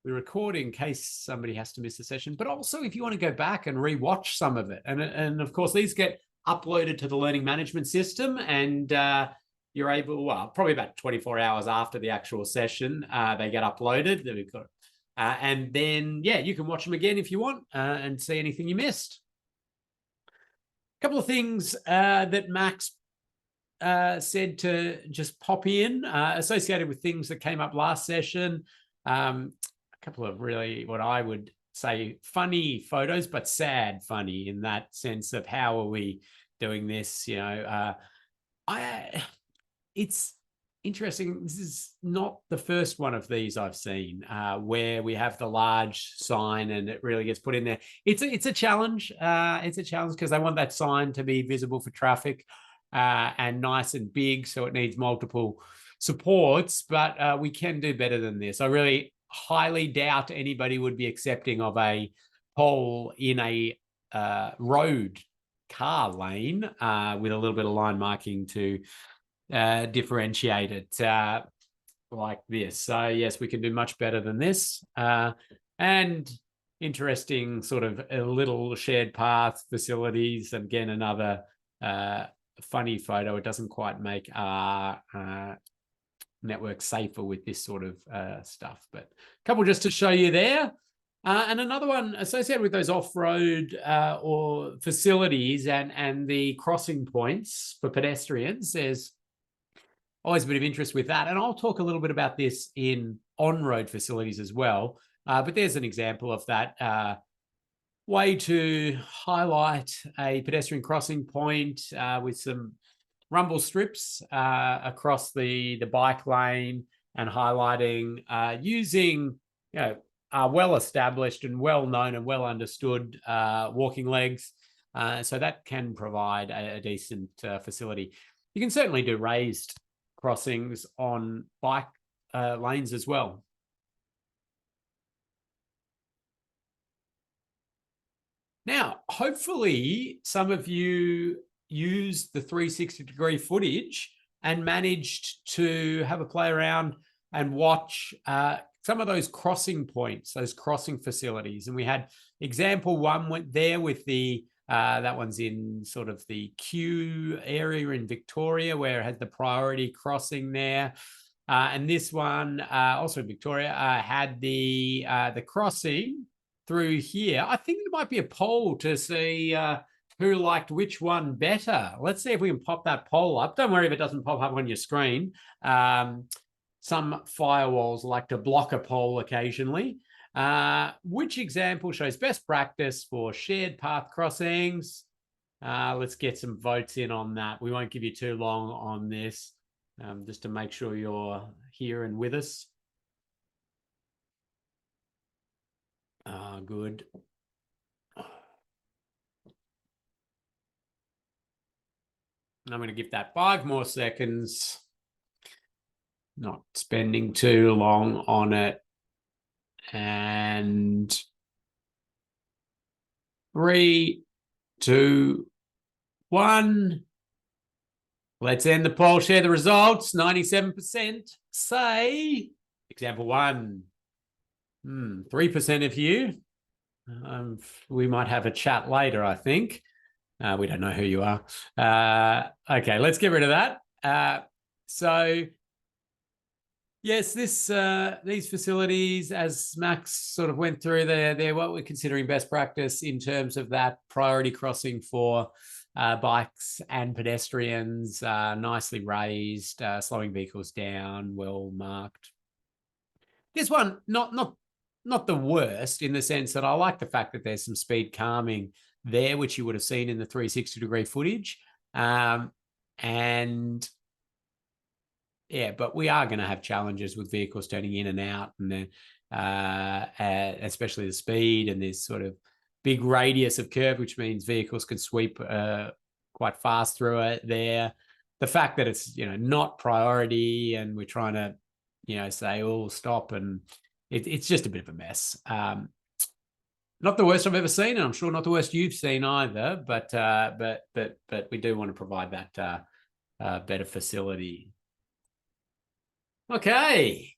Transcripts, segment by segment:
we record in case somebody has to miss a session, but also if you want to go back and rewatch some of it. And of course, these get uploaded to the learning management system, and you're able, well, probably about 24 hours after the actual session, they get uploaded. We've got, and then, yeah, you can watch them again if you want and see anything you missed. A couple of things that Max said to just pop in associated with things that came up last session. A couple of really, what I would say, funny photos, but sad funny in that sense of how are we doing this? You know, it's interesting. This is not the first one of these I've seen where we have the large sign and it really gets put in there. It's a challenge. It's a challenge because they want that sign to be visible for traffic and nice and big, so it needs multiple supports. But we can do better than this. I really highly doubt anybody would be accepting of a pole in a road car lane with a little bit of line marking to differentiate it like this. So yes, we can do much better than this. And interesting sort of a little shared path facilities. Again, another funny photo. It doesn't quite make our network safer with this sort of stuff, but a couple just to show you there. And another one associated with those off-road or facilities and the crossing points for pedestrians. There's always a bit of interest with that. And I'll talk a little bit about this in on-road facilities as well. But there's an example of that way to highlight a pedestrian crossing point with some rumble strips across the bike lane and highlighting using, you know, well-established and well-known and well-understood walking legs. So that can provide a decent facility. You can certainly do raised crossings on bike lanes as well. Now, hopefully some of you used the 360-degree footage and managed to have a play around and watch some of those crossing points, those crossing facilities. And we had example one went there with the, that one's in sort of the Kew area in Victoria where it had the priority crossing there. And this one, also in Victoria, had the crossing through here. I think there might be a poll to see who liked which one better. Let's see if we can pop that poll up. Don't worry if it doesn't pop up on your screen. Some firewalls like to block a poll occasionally. Which example shows best practice for shared path crossings? Let's get some votes in on that. We won't give you too long on this, just to make sure you're here and with us. Good. I'm going to give that 5 more seconds. Not spending too long on it. And 3, 2, 1. Let's end the poll, share the results. 97% say example 1. 3% of you. We might have a chat later, I think. We don't know who you are. Okay, let's get rid of that. So, yes, these facilities, as Max sort of went through, they're what we're considering best practice in terms of that priority crossing for bikes and pedestrians, nicely raised, slowing vehicles down, well marked. This one, not the worst in the sense that I like the fact that there's some speed calming there, which you would have seen in the 360-degree footage. And yeah, but we are going to have challenges with vehicles turning in and out, and then especially the speed, and there's sort of big radius of curve, which means vehicles can sweep quite fast through it there. The fact that it's, you know, not priority and we're trying to, you know, say, oh, stop, and it's just a bit of a mess. Not the worst I've ever seen, and I'm sure not the worst you've seen either, but we do want to provide that better facility. Okay.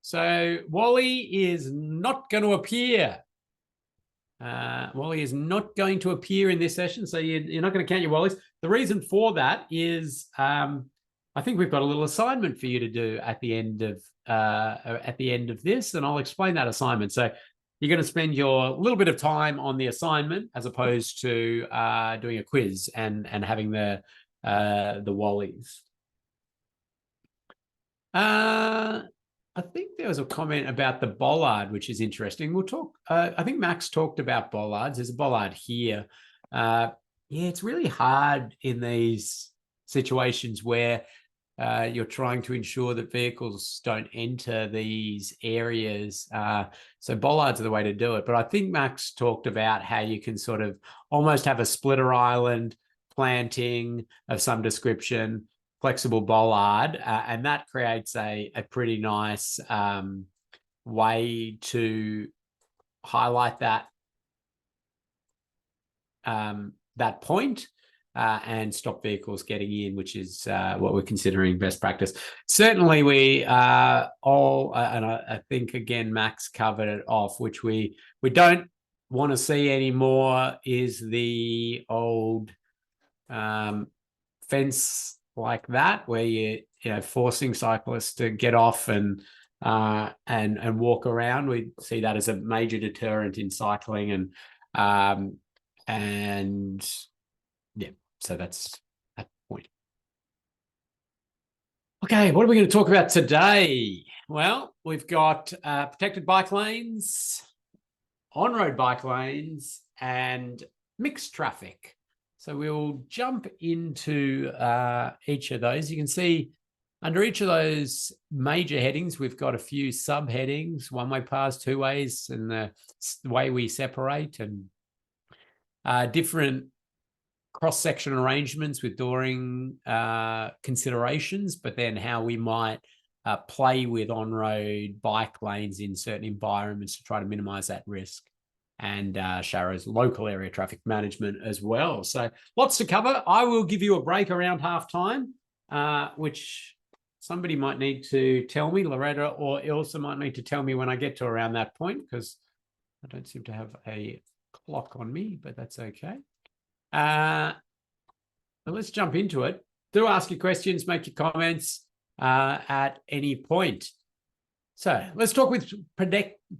So Wally is not going to appear. Wally is not going to appear in this session, so you're not going to count your Wallies. The reason for that is I think we've got a little assignment for you to do at the end of this, and I'll explain that assignment. So you're going to spend your little bit of time on the assignment as opposed to doing a quiz and having the Wallies. I think there was a comment about the bollard, which is interesting. We'll talk. I think Max talked about bollards. There's a bollard here. Yeah, it's really hard in these situations where you're trying to ensure that vehicles don't enter these areas. So bollards are the way to do it. But I think Max talked about how you can sort of almost have a splitter island planting of some description, flexible bollard, and that creates a pretty nice way to highlight that that point and stop vehicles getting in, which is what we're considering best practice. Certainly, we all, and I think again Max covered it off, which we don't want to see anymore is the old fence like that, where you forcing cyclists to get off and walk around. We see that as a major deterrent in cycling, and yeah, so that's that point. Okay, what are we going to talk about today? Well, we've got protected bike lanes, on-road bike lanes, and mixed traffic. So we'll jump into each of those. You can see under each of those major headings, we've got a few subheadings: one-way paths, two ways, and the way we separate, and different cross-section arrangements with dooring considerations, but then how we might play with on-road bike lanes in certain environments to try to minimize that risk. And Sharrow's local area traffic management as well. So lots to cover. I will give you a break around halftime, which somebody might need to tell me, Loretta or Ilsa might need to tell me when I get to around that point, because I don't seem to have a clock on me, but that's okay. But let's jump into it. Do ask your questions, make your comments at any point. So let's talk with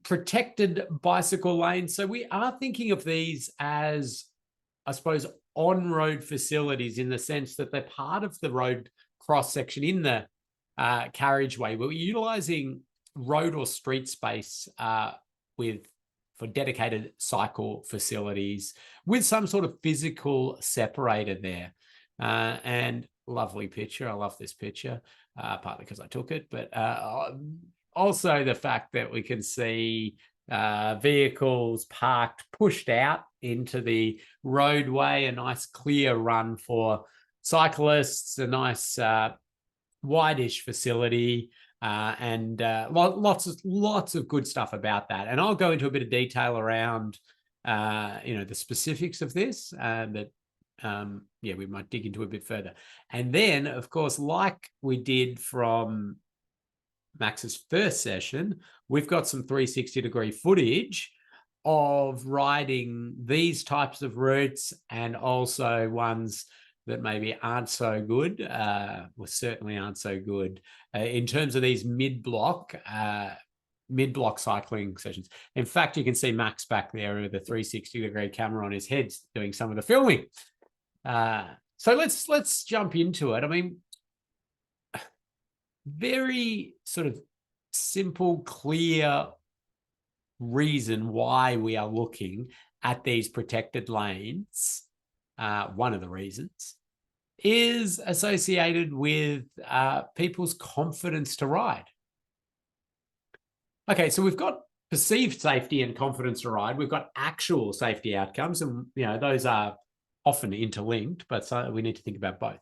protected bicycle lanes. So we are thinking of these as, I suppose, on-road facilities in the sense that they're part of the road cross-section in the carriageway. We're utilizing road or street space for dedicated cycle facilities with some sort of physical separator there. And lovely picture. I love this picture, partly because I took it, but also the fact that we can see vehicles parked, pushed out into the roadway, a nice clear run for cyclists, a nice wide-ish facility, and lots of good stuff about that. And I'll go into a bit of detail around the specifics of this, that we might dig into a bit further. And then, of course, like we did from Max's first session, we've got some 360-degree footage of riding these types of routes, and also ones that maybe aren't so good, certainly aren't so good in terms of these mid-block cycling sessions. In fact, you can see Max back there with a 360-degree camera on his head doing some of the filming. So let's jump into it. I mean, very sort of simple, clear reason why we are looking at these protected lanes. One of the reasons is associated with people's confidence to ride. Okay, so we've got perceived safety and confidence to ride. We've got actual safety outcomes, and those are often interlinked, but so we need to think about both.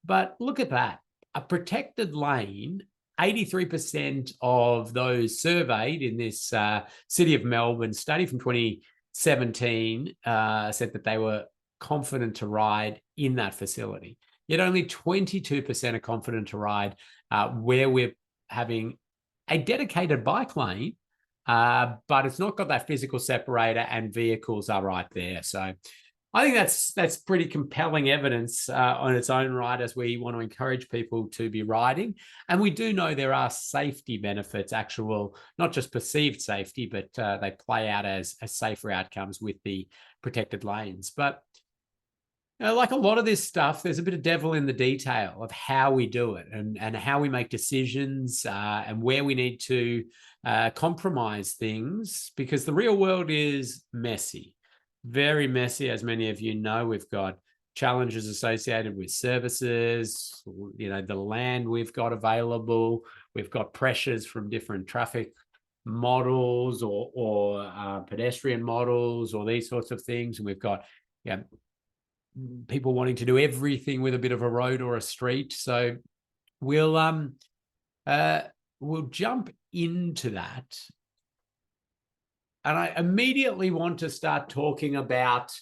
But look at that. A protected lane, 83% of those surveyed in this City of Melbourne study from 2017 said that they were confident to ride in that facility. Yet only 22% are confident to ride where we're having a dedicated bike lane, but it's not got that physical separator, and vehicles are right there. So I think that's pretty compelling evidence on its own right, as we want to encourage people to be riding. And we do know there are safety benefits, actual, not just perceived safety, but they play out as safer outcomes with the protected lanes. But like a lot of this stuff, there's a bit of devil in the detail of how we do it, and how we make decisions, and where we need to compromise things, because the real world is messy, very messy. As many of you know, we've got challenges associated with services, the land we've got available. We've got pressures from different traffic models or pedestrian models, or these sorts of things. And we've got people wanting to do everything with a bit of a road or a street. So we'll jump into that. And I immediately want to start talking about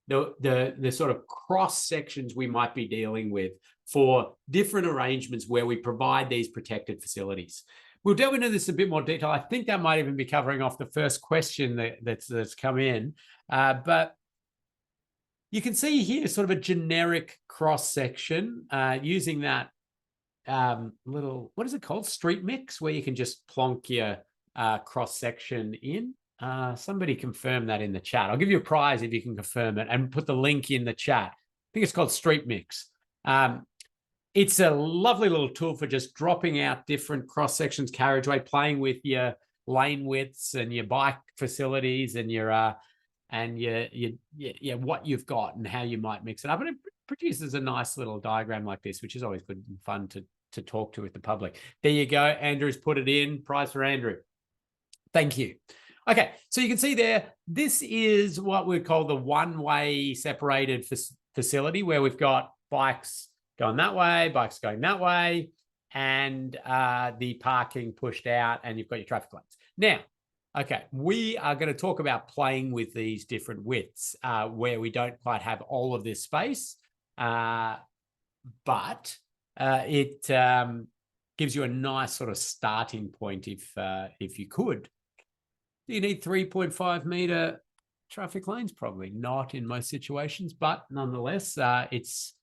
the sort of cross sections we might be dealing with for different arrangements where we provide these protected facilities. We'll delve into this a bit more detail. I think that might even be covering off the first question that's come in, but you can see here sort of a generic cross section using that little, what is it called? Street mix, where you can just plonk your cross section in. Somebody confirm that in the chat. I'll give you a prize if you can confirm it, and put the link in the chat. I think it's called Street Mix. It's a lovely little tool for just dropping out different cross sections, carriageway, playing with your lane widths and your bike facilities and your what you've got and how you might mix it up. And it produces a nice little diagram like this, which is always good and fun to talk to with the public. There you go. Andrew's put it in. Prize for Andrew. Thank you. Okay, so you can see there, this is what we call the one-way separated facility, where we've got bikes going that way, bikes going that way, and the parking pushed out, and you've got your traffic lights. Now, okay, we are going to talk about playing with these different widths where we don't quite have all of this space, but it gives you a nice sort of starting point if you could. Do you need 3.5 meter traffic lanes? Probably not in most situations, but nonetheless, it's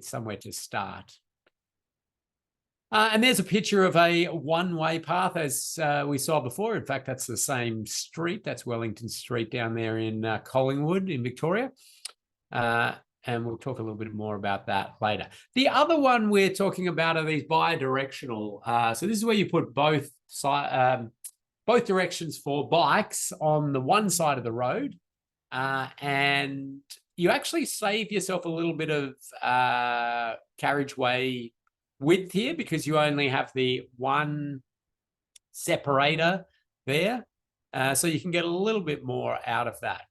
somewhere to start. And there's a picture of a one-way path, as we saw before. In fact, that's the same street. That's Wellington Street down there in Collingwood in Victoria. And we'll talk a little bit more about that later. The other one we're talking about are these bi-directional. So this is where you put both directions for bikes on the one side of the road, and you actually save yourself a little bit of carriageway width here, because you only have the one separator there, so you can get a little bit more out of that.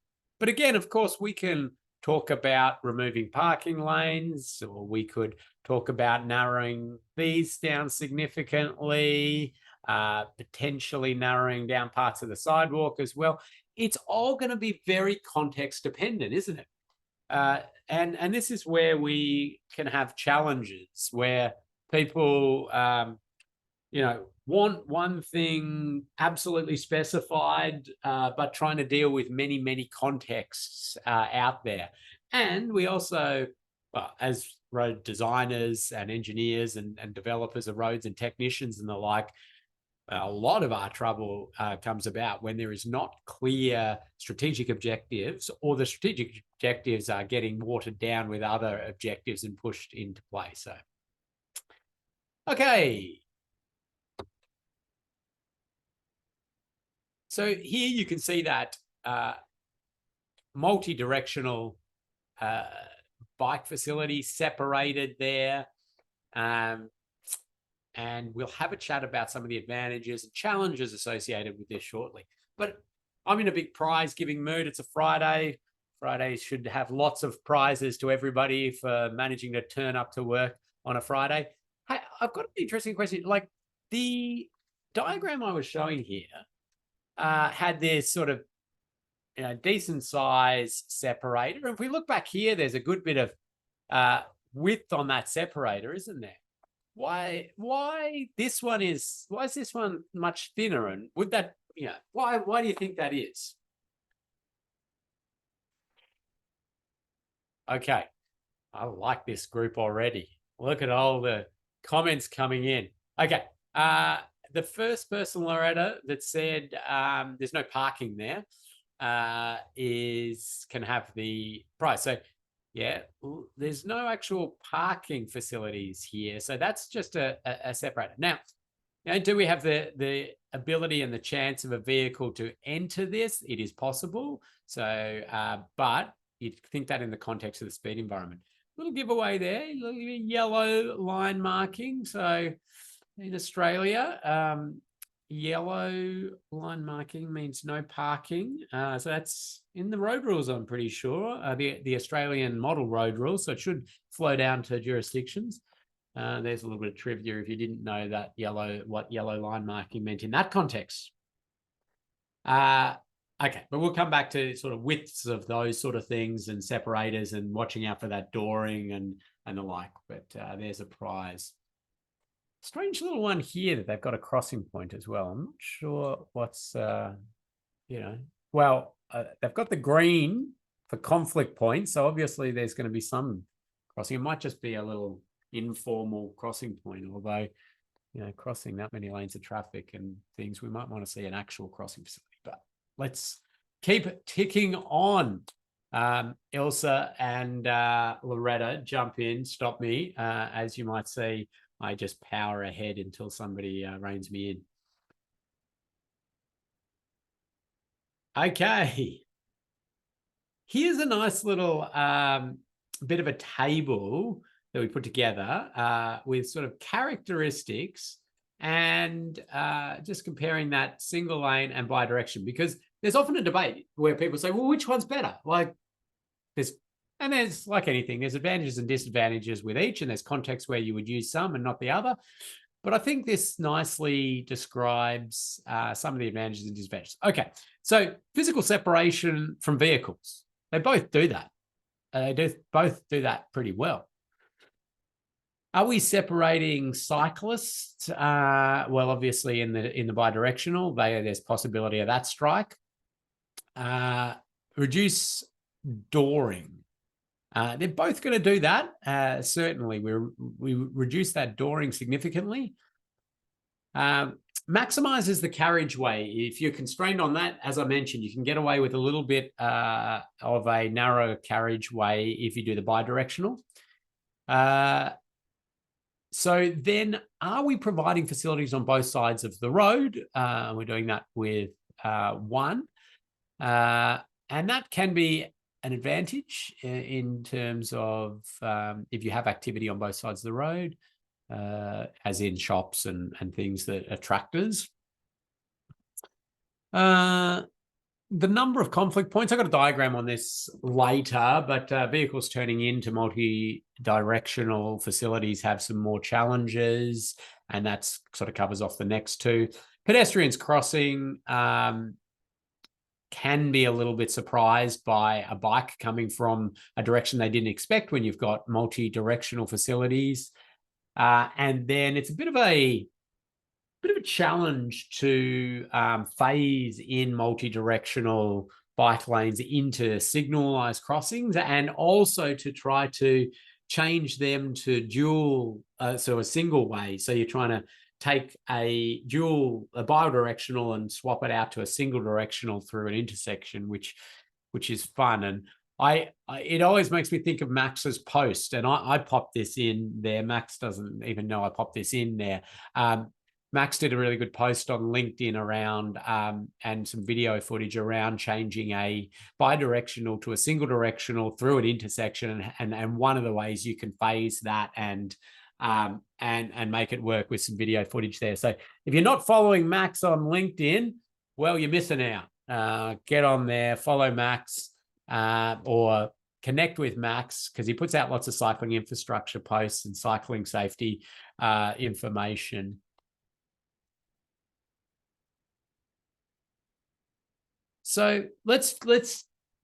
But again, of course, we can talk about removing parking lanes, or we could talk about narrowing these down significantly, potentially narrowing down parts of the sidewalk as well. It's all going to be very context dependent, isn't it? And this is where we can have challenges where people, want one thing absolutely specified, but trying to deal with many, many contexts out there. And we also, as road designers and engineers and developers of roads and technicians and the like, a lot of our trouble comes about when there is not clear strategic objectives, or the strategic objectives are getting watered down with other objectives and pushed into place. So, okay. So here you can see that multi-directional bike facility separated there. And we'll have a chat about some of the advantages and challenges associated with this shortly. But I'm in a big prize-giving mood. It's a Friday. Fridays should have lots of prizes to everybody for managing to turn up to work on a Friday. Hey, I've got an interesting question. Like, the diagram I was showing here had this sort of decent size separator. If we look back here, there's a good bit of width on that separator, isn't there? why this one is, why is this one much thinner? And would that, why do you think that is? Okay. I like this group already. Look at all the comments coming in. Okay. The first person, Loretta, that said there's no parking there can have the price. So yeah, there's no actual parking facilities here. So that's just a separator. Now, do we have the ability and the chance of a vehicle to enter this? It is possible. So, but you'd think that in the context of the speed environment. Little giveaway there, yellow line marking. So in Australia, yellow line marking means no parking. So that's in the road rules, I'm pretty sure, the Australian model road rules. So it should flow down to jurisdictions. There's a little bit of trivia if you didn't know that what yellow line marking meant in that context. Okay, but we'll come back to sort of widths of those sort of things and separators and watching out for that dooring and the like. But there's a prize. Strange little one here that they've got a crossing point as well. I'm not sure what's, well, they've got the green for conflict points. So obviously there's going to be some crossing. It might just be a little informal crossing point, although, crossing that many lanes of traffic and things, we might want to see an actual crossing facility. But let's keep ticking on. Ilsa and Loretta, jump in, stop me. As you might see, I just power ahead until somebody reins me in. Okay. Here's a nice little bit of a table that we put together with sort of characteristics and just comparing that single lane and bi-direction, because there's often a debate where people say, well, which one's better? There's like anything, there's advantages and disadvantages with each, and there's contexts where you would use some and not the other. But I think this nicely describes some of the advantages and disadvantages. Okay, so physical separation from vehicles. They both do that. They both do that pretty well. Are we separating cyclists? Well, obviously in the bi-directional, there's possibility of that strike. Reduce dooring. They're both going to do that. Certainly, we reduce that dooring significantly. Maximizes the carriageway. If you're constrained on that, as I mentioned, you can get away with a little bit of a narrow carriageway if you do the bi-directional. So then, are we providing facilities on both sides of the road? We're doing that with one. And that can be an advantage in terms of if you have activity on both sides of the road, as in shops and things that are tractors. The number of conflict points, I've got a diagram on this later, but vehicles turning into multi-directional facilities have some more challenges, and that sort of covers off the next two. Pedestrians crossing can be a little bit surprised by a bike coming from a direction they didn't expect when you've got multi-directional facilities. And then it's a bit of a challenge to phase in multi-directional bike lanes into signalized crossings, and also to try to change them to dual, so a single way. So you're trying to take a bi-directional and swap it out to a single directional through an intersection, which is fun. And it always makes me think of Max's post, and I popped this in there. Max doesn't even know I popped this in there. Max did a really good post on LinkedIn around and some video footage around changing a bi-directional to a single directional through an intersection, and one of the ways you can phase that and make it work with some video footage there. So if you're not following Max on LinkedIn, well, you're missing out. Get on there, follow Max, or connect with Max, because he puts out lots of cycling infrastructure posts and cycling safety information. So let's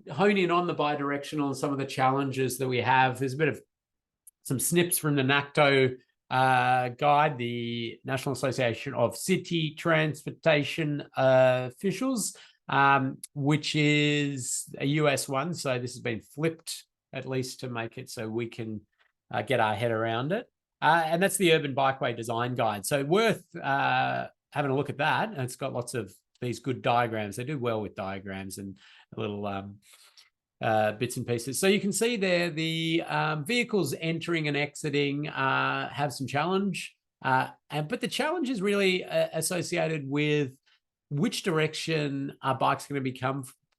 hone in on the bi-directional and some of the challenges that we have. There's a bit of some snips from the NACTO guide, the National Association of City Transportation Officials, which is a US one. So this has been flipped at least to make it so we can get our head around it. And that's the Urban Bikeway Design Guide. So worth having a look at that. And it's got lots of these good diagrams. They do well with diagrams and little bits and pieces. So you can see there the vehicles entering and exiting have some challenge. But the challenge is really associated with which direction our bike's going to be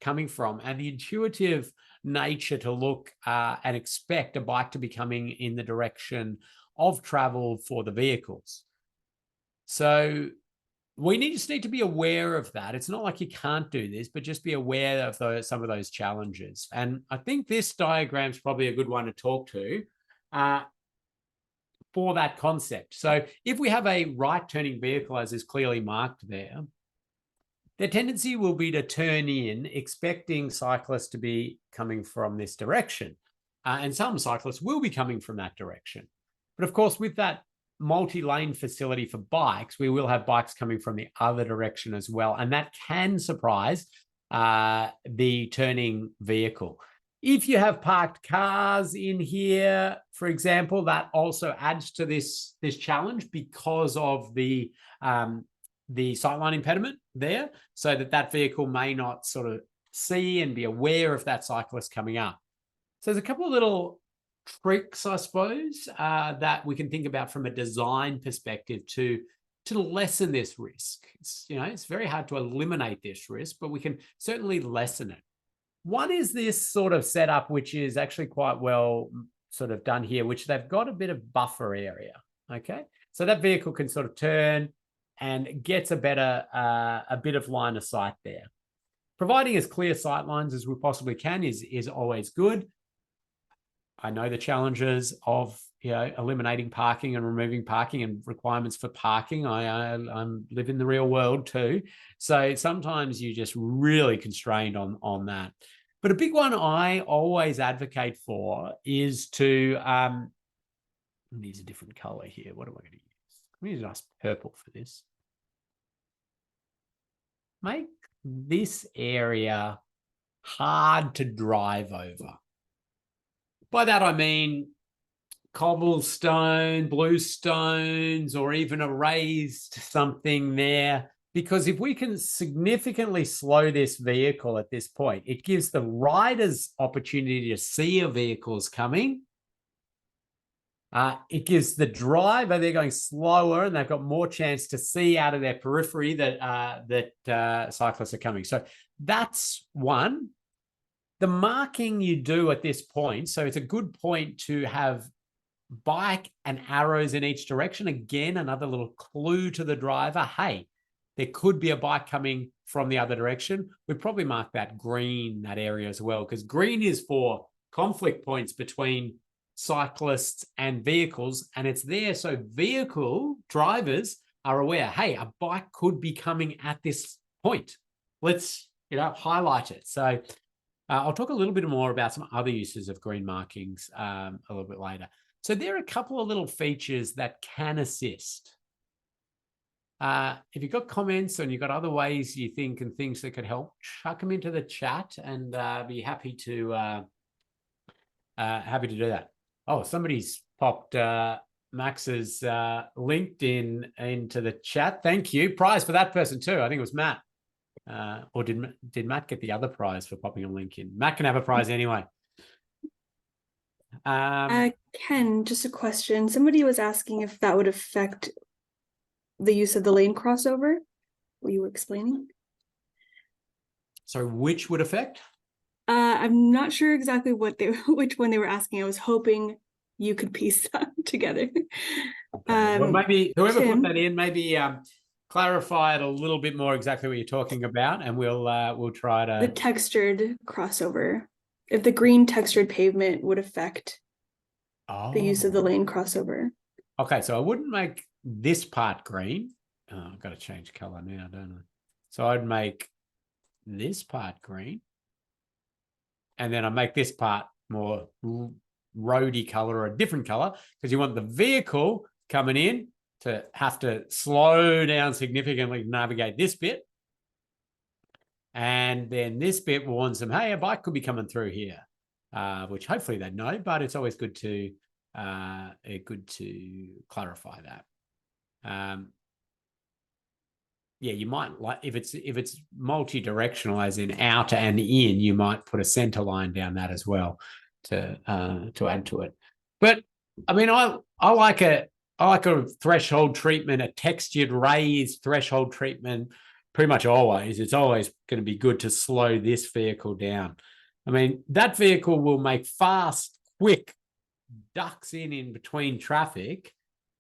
coming from, and the intuitive nature to look and expect a bike to be coming in the direction of travel for the vehicles. So we just need to be aware of that. It's not like you can't do this, but just be aware of some of those challenges. And I think this diagram is probably a good one to talk to for that concept. So if we have a right turning vehicle, as is clearly marked there, the tendency will be to turn in expecting cyclists to be coming from this direction. And some cyclists will be coming from that direction. But of course, with that multi-lane facility for bikes, we will have bikes coming from the other direction as well. And that can surprise the turning vehicle. If you have parked cars in here, for example, that also adds to this challenge because of the sightline impediment there, so that vehicle may not sort of see and be aware of that cyclist coming up. So there's a couple of little tricks, I suppose, that we can think about from a design perspective to lessen this risk. It's very hard to eliminate this risk, but we can certainly lessen it. One is this sort of setup, which is actually quite well sort of done here, which they've got a bit of buffer area. Okay, so that vehicle can sort of turn and gets a bit of line of sight there. Providing as clear sight lines as we possibly can is always good. I know the challenges of eliminating parking and removing parking and requirements for parking. I live in the real world too, so sometimes you're just really constrained on that. But a big one I always advocate for is to use a different color here. What am I going to use? I'm going to use a nice purple for this. Make this area hard to drive over. By that, I mean cobblestone, blue stones, or even a raised something there. Because if we can significantly slow this vehicle at this point, it gives the riders opportunity to see a vehicle's coming. It gives the driver, they're going slower and they've got more chance to see out of their periphery that cyclists are coming. So that's one. The marking you do at this point, so it's a good point to have bike and arrows in each direction. Again, another little clue to the driver. Hey, there could be a bike coming from the other direction. We'd probably mark that green, that area as well, because green is for conflict points between cyclists and vehicles, and it's there so vehicle drivers are aware, hey, a bike could be coming at this point. Let's highlight it. So I'll talk a little bit more about some other uses of green markings a little bit later. So there are a couple of little features that can assist. If you've got comments and you've got other ways you think and things that could help, chuck them into the chat and be happy to do that. Oh, somebody's popped Max's LinkedIn into the chat. Thank you. Prize for that person too. I think it was Matt. Or did Matt get the other prize for popping a link in? Matt can have a prize anyway. Ken, just a question. Somebody was asking if that would affect the use of the lane crossover. What you were explaining? So which would affect? I'm not sure exactly which one they were asking. I was hoping you could piece that together. Okay. Well, maybe whoever put that in, maybe clarify it a little bit more exactly what you're talking about, and we'll try to. The textured crossover. If the green textured pavement would affect the use of the lane crossover. Okay, so I wouldn't make this part green. Oh, I've got to change color now, don't I? So I'd make this part green. And then I make this part more roady color or a different color because you want the vehicle coming in to have to slow down significantly to navigate this bit. And then this bit warns them, hey, a bike could be coming through here, which hopefully they know, but it's always good to clarify that. Yeah, you might, like, if it's multi-directional, as in out and in, you might put a center line down that as well to add to it. But I mean, I like a threshold treatment, a textured raised threshold treatment. Pretty much always, it's always going to be good to slow this vehicle down. I mean, that vehicle will make fast, quick ducks in between traffic,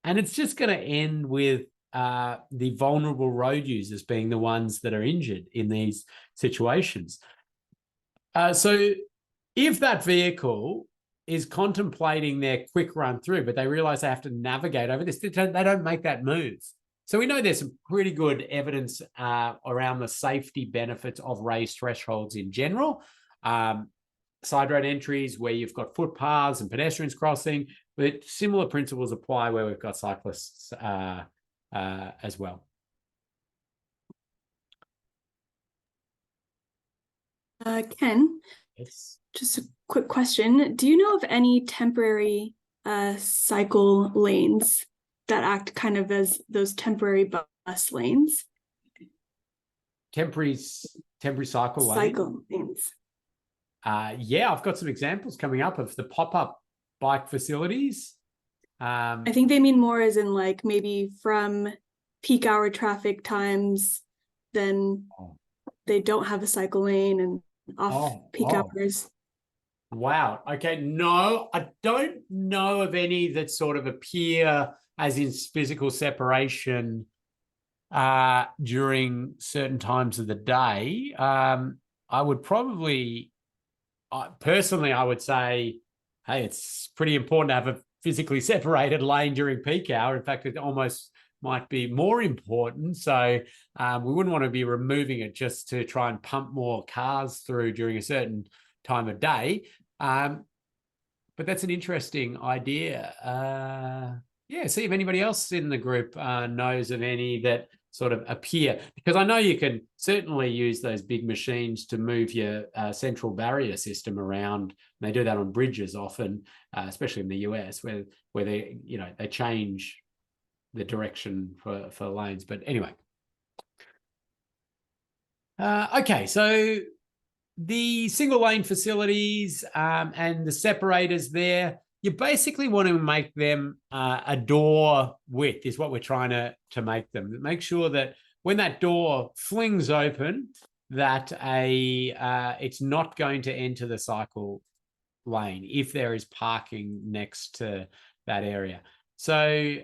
and it's just going to end with the vulnerable road users being the ones that are injured in these situations. So if that vehicle is contemplating their quick run through, but they realize they have to navigate over this, they don't make that move. So we know there's some pretty good evidence around the safety benefits of raised thresholds in general. Side road entries where you've got footpaths and pedestrians crossing, but similar principles apply where we've got cyclists as well. Ken, Yes. just a quick question. Do you know of any temporary cycle lanes that act kind of as those temporary bus lanes? Temporary cycle lane? Cycle lanes. Yeah, I've got some examples coming up of the pop-up bike facilities. I think they mean more as in like maybe from peak hour traffic times, then they don't have a cycle lane, and off peak hours. Wow. Okay. No, I don't know of any that sort of appear as in physical separation during certain times of the day. I would probably, personally, I would say, hey, it's pretty important to have a physically separated lane during peak hour. In fact, it almost might be more important. So we wouldn't want to be removing it just to try and pump more cars through during a certain time of day. But that's an interesting idea. Yeah, see if anybody else in the group knows of any that sort of appear, because I know you can certainly use those big machines to move your central barrier system around. And they do that on bridges often, especially in the US, where they change the direction for lanes. But anyway, okay, so the single lane facilities and the separators there, you basically want to make them a door width is what we're trying to make them. Make sure that when that door flings open, that it's not going to enter the cycle lane if there is parking next to that area. So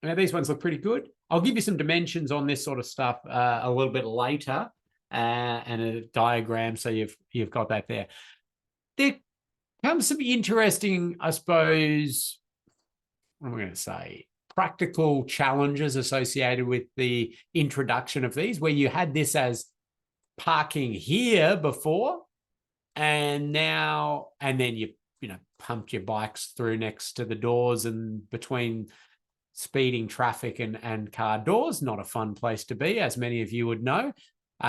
these ones look pretty good. I'll give you some dimensions on this sort of stuff a little bit later, and a diagram, so you've got that there. There comes some interesting, I suppose, what am I going to say, practical challenges associated with the introduction of these, where you had this as parking here before, and then you pumped your bikes through next to the doors and between speeding traffic and car doors. Not a fun place to be, as many of you would know.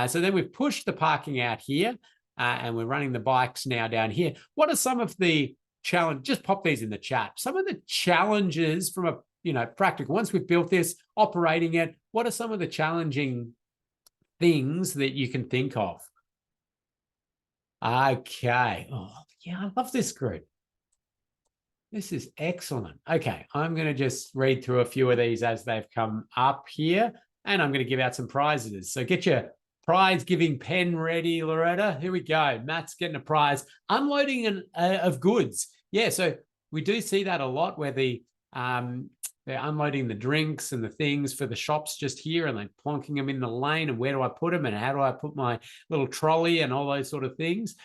So then we've pushed the parking out here, and we're running the bikes now down here. What are some of the challenges? Just pop these in the chat. Some of the challenges from a practical, once we've built this, operating it, what are some of the challenging things that you can think of? Okay. Oh, yeah, I love this group. This is excellent. Okay, I'm going to just read through a few of these as they've come up here, and I'm going to give out some prizes. So get your prize-giving pen ready, Loretta. Here we go. Matt's getting a prize. Unloading of goods. Yeah, so we do see that a lot where they're unloading the drinks and the things for the shops just here, and they're plonking them in the lane, and where do I put them, and how do I put my little trolley and all those sort of things.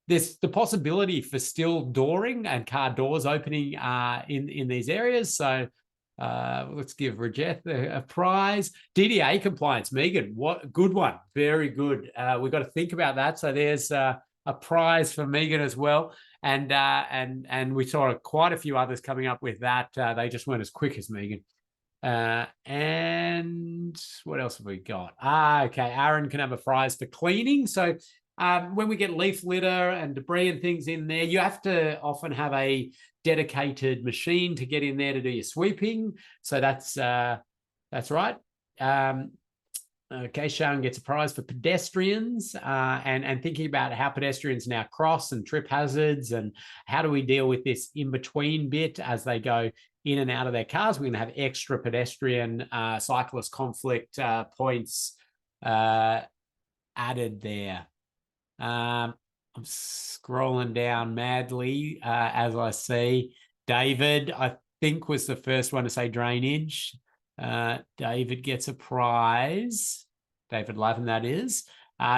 There's the possibility for still dooring and car doors opening in these areas. So let's give Rajeth a prize. DDA compliance, Megan, what good one. Very good. We've got to think about that. So there's a prize for Megan as well. And we saw quite a few others coming up with that. They just weren't as quick as Megan. And what else have we got? Okay, Aaron can have a prize for cleaning. So when we get leaf litter and debris and things in there, you have to often have a dedicated machine to get in there to do your sweeping. So that's right. Okay, Sharon gets a prize for pedestrians and thinking about how pedestrians now cross and trip hazards and how do we deal with this in-between bit as they go in and out of their cars. We're going to have extra pedestrian cyclist conflict points added there. I'm scrolling down madly as I see. David, I think, was the first one to say drainage. David gets a prize. David Lavin, that is.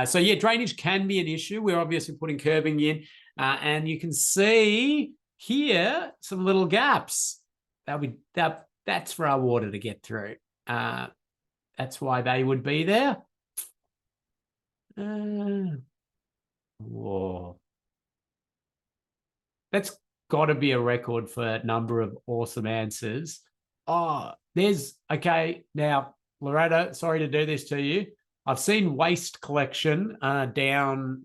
So yeah, drainage can be an issue. We're obviously putting curbing in, and you can see here some little gaps. That's for our water to get through. That's why they would be there. Whoa. That's got to be a record for number of awesome answers. Oh, okay. Now, Loretta, sorry to do this to you. I've seen waste collection down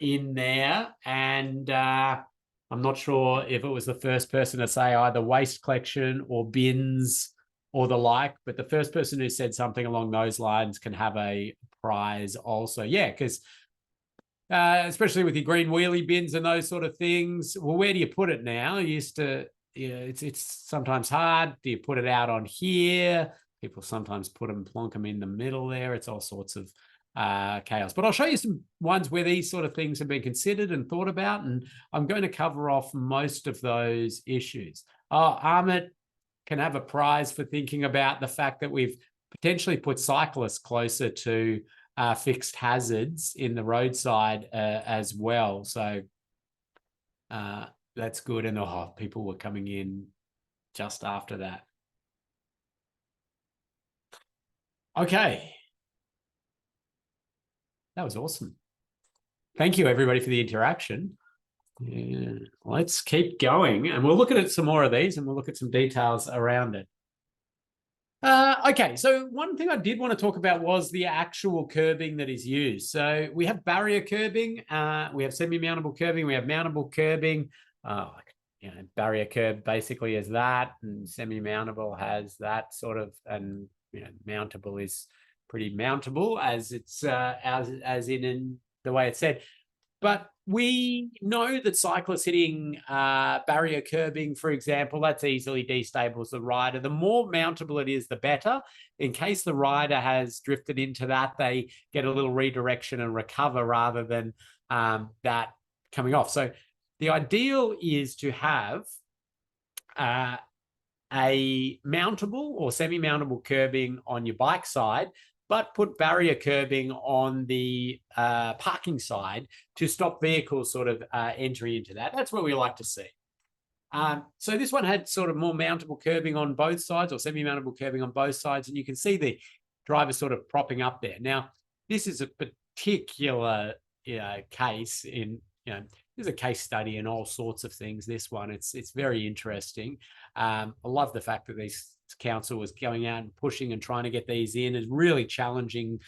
in there, and I'm not sure if it was the first person to say either waste collection or bins or the like, but the first person who said something along those lines can have a prize also. Yeah, because especially with your green wheelie bins and those sort of things, well, where do you put it now? You used to, it's sometimes hard. Do you put it out on here? People sometimes plonk them in the middle there. It's all sorts of chaos. But I'll show you some ones where these sort of things have been considered and thought about, and I'm going to cover off most of those issues. Amit can have a prize for thinking about the fact that we've potentially put cyclists closer to fixed hazards in the roadside as well. So that's good. And people were coming in just after that. Okay. That was awesome. Thank you, everybody, for the interaction. Yeah. Let's keep going. And we'll look at some more of these and we'll look at some details around it. Okay, so one thing I did want to talk about was the actual curbing that is used. So we have barrier curbing, we have semi-mountable curbing, we have mountable curbing. Barrier curb basically is that, and semi-mountable has that sort of, and mountable is pretty mountable as it's as in the way it's said. But we know that cyclists hitting barrier curbing, for example, that's easily destables the rider. The more mountable it is, the better. In case the rider has drifted into that, they get a little redirection and recover rather than that coming off. So the ideal is to have a mountable or semi-mountable curbing on your bike side, but put barrier curbing on the parking side to stop vehicles sort of entry into that. That's what we like to see. So this one had sort of more mountable curbing on both sides, or semi-mountable curbing on both sides, and you can see the driver sort of propping up there. Now, this is a particular case in, there's a case study in all sorts of things. This one, it's very interesting. I love the fact that these council was going out and pushing and trying to get these in. Is really challenging,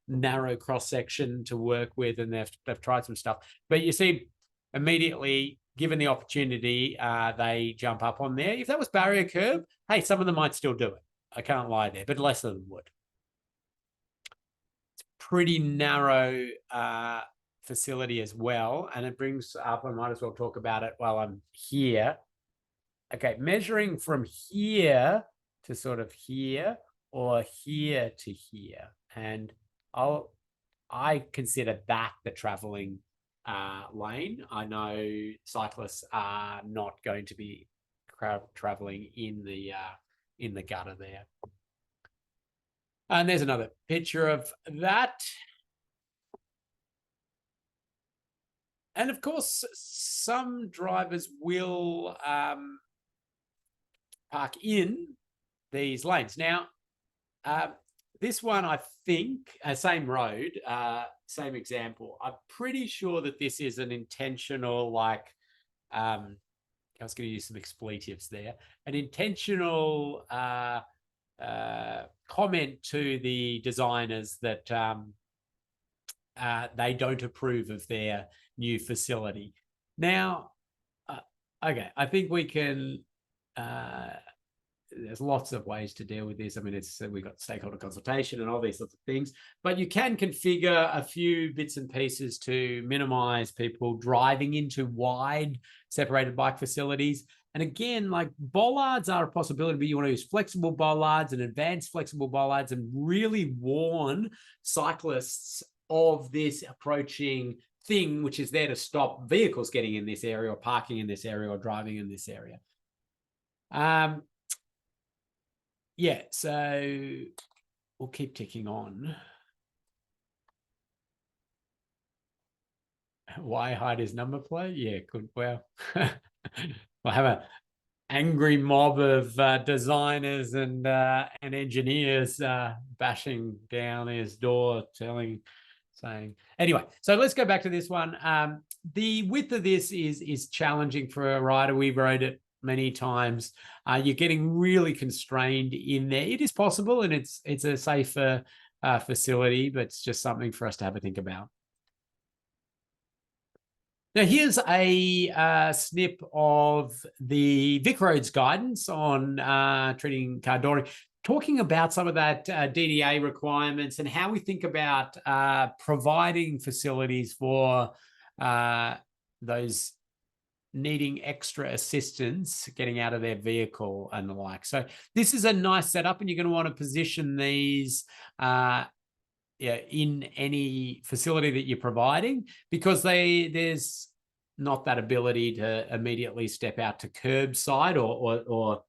narrow cross section to work with, and they've tried some stuff. But you see, immediately given the opportunity, they jump up on there. If that was barrier curb, hey, some of them might still do it. I can't lie there, but less of them would. It's pretty narrow facility as well, and it brings up, I might as well talk about it while I'm here. Okay, measuring from here to sort of here, or here to here, and I consider that the traveling lane. I know cyclists are not going to be traveling in the gutter there. And there's another picture of that. And of course, some drivers will park in these lanes. Now, This one, I think, same road, same example. I'm pretty sure that this is an intentional, like, I was going to use some expletives there, an intentional comment to the designers that they don't approve of their new facility. Now, okay, I think we can. There's lots of ways to deal with this. I mean, we've got stakeholder consultation and all these sorts of things, but you can configure a few bits and pieces to minimize people driving into wide separated bike facilities. And again, like, bollards are a possibility, but you want to use flexible bollards and advanced flexible bollards and really warn cyclists of this approaching thing, which is there to stop vehicles getting in this area or parking in this area or driving in this area. Yeah, so we'll keep ticking on. Why hide his number plate? Yeah, good. Well, we'll have an angry mob of designers and engineers bashing down his door, saying. Anyway, so let's go back to this one. The width of this is challenging for a rider. We rode it many times. You're getting really constrained in there. It is possible, and it's a safer facility, but it's just something for us to have a think about. Now, here's a snip of the VicRoads guidance on treating car dooring, talking about some of that DDA requirements and how we think about providing facilities for those needing extra assistance getting out of their vehicle and the like. So this is a nice setup, and you're going to want to position these in any facility that you're providing, because there's not that ability to immediately step out to curbside or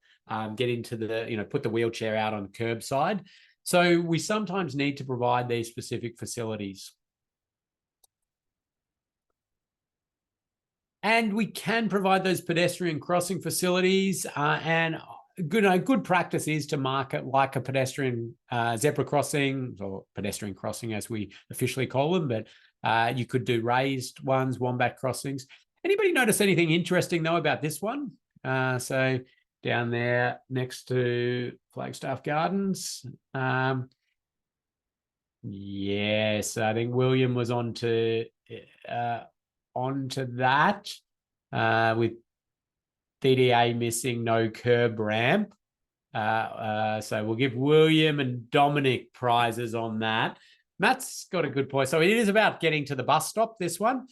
get into the, put the wheelchair out on curbside. So we sometimes need to provide these specific facilities. And we can provide those pedestrian crossing facilities, and good practice is to mark it like a pedestrian zebra crossing, or pedestrian crossing as we officially call them, but you could do raised ones, wombat crossings. Anybody notice anything interesting though about this one? So down there next to Flagstaff Gardens. Yes, I think William was onto that with DDA missing, no curb ramp. So we'll give William and Dominic prizes on that. Matt's got a good point. So it is about getting to the bus stop, this one.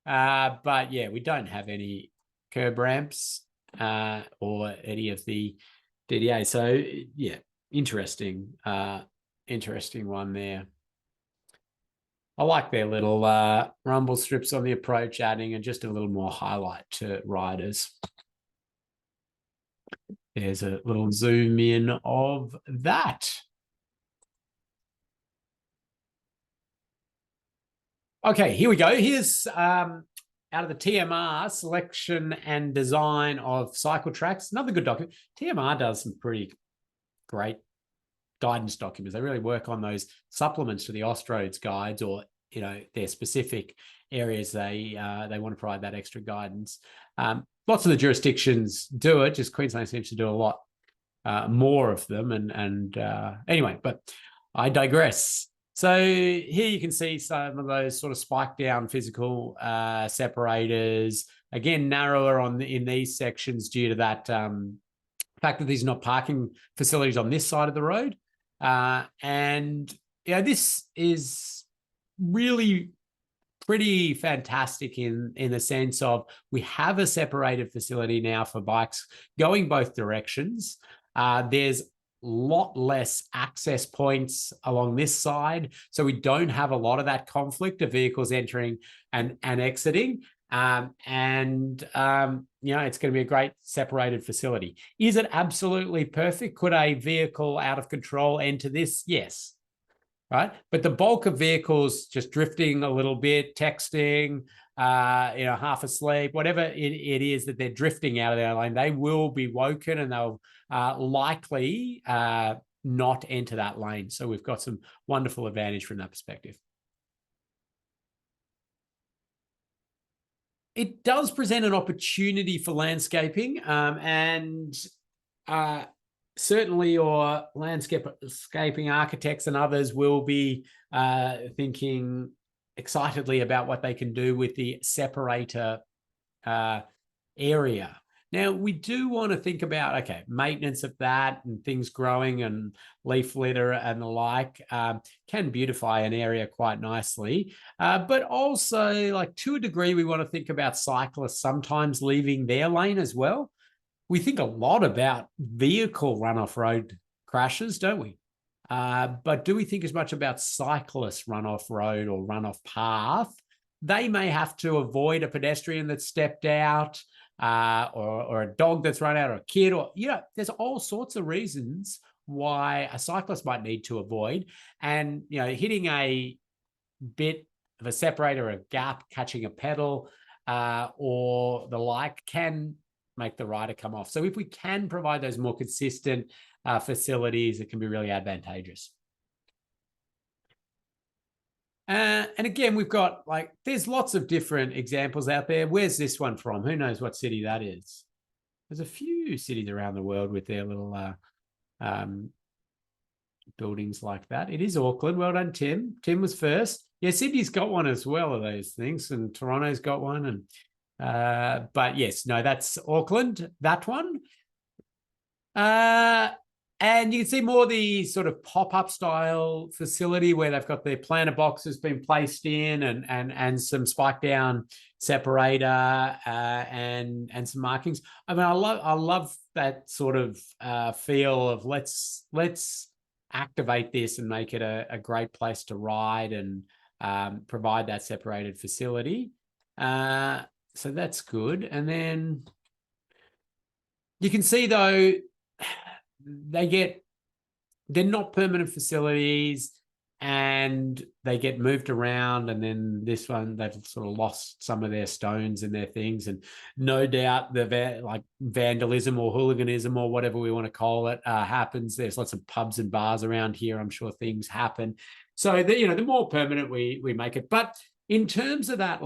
But yeah, we don't have any curb ramps or any of the DDA. So yeah, interesting one there. I like their little rumble strips on the approach, adding and just a little more highlight to riders. There's a little zoom in of that. Okay, here we go. Here's out of the TMR, selection and design of cycle tracks. Another good document. TMR does some pretty great guidance documents. They really work on those supplements to the Austroads guides, or their specific areas they want to provide that extra guidance. Lots of the jurisdictions do it. Just Queensland seems to do a lot more of them. And anyway, but I digress. So here you can see some of those sort of spike down physical separators. Again, narrower in these sections due to that fact that these are not parking facilities on this side of the road. And this is really pretty fantastic in the sense of we have a separated facility now for bikes going both directions. There's a lot less access points along this side, so we don't have a lot of that conflict of vehicles entering and exiting. It's going to be a great separated facility. Is it absolutely perfect? Could a vehicle out of control enter this? Yes. Right. But the bulk of vehicles just drifting a little bit, texting, half asleep, whatever it is that they're drifting out of their lane, they will be woken, and they'll likely not enter that lane. So we've got some wonderful advantage from that perspective. It does present an opportunity for landscaping, and certainly your landscaping architects and others will be thinking excitedly about what they can do with the separator area. Now, we do want to think about, okay, maintenance of that and things growing and leaf litter and the like can beautify an area quite nicely. But also, like, to a degree, we want to think about cyclists sometimes leaving their lane as well. We think a lot about vehicle run-off road crashes, don't we? But do we think as much about cyclists run-off road or run-off path? They may have to avoid a pedestrian that's stepped out, or a dog that's run out, or a kid, or, there's all sorts of reasons why a cyclist might need to avoid. And, hitting a bit of a separator, a gap, catching a pedal, or the like can make the rider come off. So if we can provide those more consistent facilities, it can be really advantageous. And again, we've got, there's lots of different examples out there. Where's this one from? Who knows what city that is? There's a few cities around the world with their little buildings like that. It is Auckland. Well done, Tim. Tim was first. Yeah, Sydney's got one as well of those things, and Toronto's got one. And but yes, no, that's Auckland, that one. And you can see more the sort of pop-up style facility where they've got their planter boxes being placed in, and some spike down separator and some markings. I mean, I love that sort of feel of let's activate this and make it a great place to ride and provide that separated facility. So that's good. And then you can see, though, they're not permanent facilities, and they get moved around. And then this one, they've sort of lost some of their stones and their things, and no doubt the vandalism or hooliganism or whatever we want to call it happens. There's lots of pubs and bars around here. I'm sure things happen. So the more permanent we make it. But in terms of that,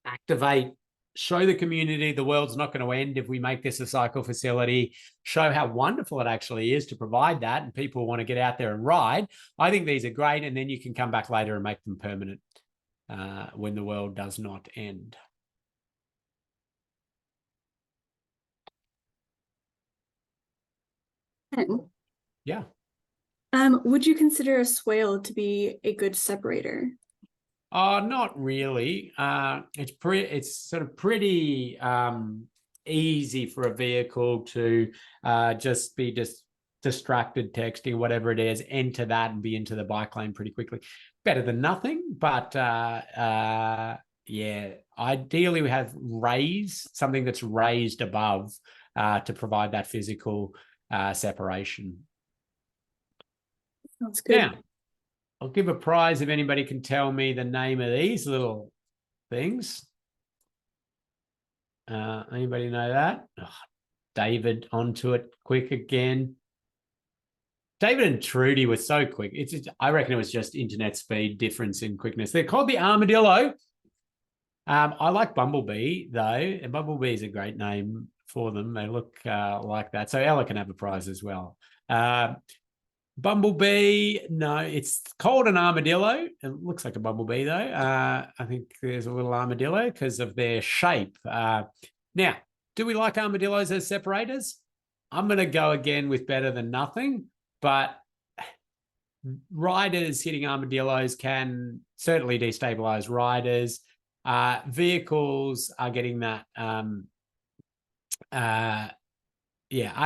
activate, show the community the world's not going to end if we make this a cycle facility, show how wonderful it actually is to provide that, and people want to get out there and ride. I think these are great, and then you can come back later and make them permanent when the world does not end. Yeah. Would you consider a swale to be a good separator? Not really. It's sort of pretty easy for a vehicle to just be distracted texting, whatever it is, enter that and be into the bike lane pretty quickly. Better than nothing, but yeah, ideally we have something that's raised above to provide that physical separation. Sounds good. Now, I'll give a prize if anybody can tell me the name of these little things. Anybody know that? Oh, David onto it quick again. David and Trudy were so quick. I reckon it was just internet speed difference in quickness. They're called the Armadillo. I like Bumblebee, though. And Bumblebee is a great name for them. They look like that. So Ella can have a prize as well. Bumblebee, no, it's called an armadillo. It looks like a bumblebee, though. I think there's a little armadillo because of their shape. Now, do we like armadillos as separators? I'm going to go again with better than nothing, but riders hitting armadillos can certainly destabilize riders. Vehicles are getting that, are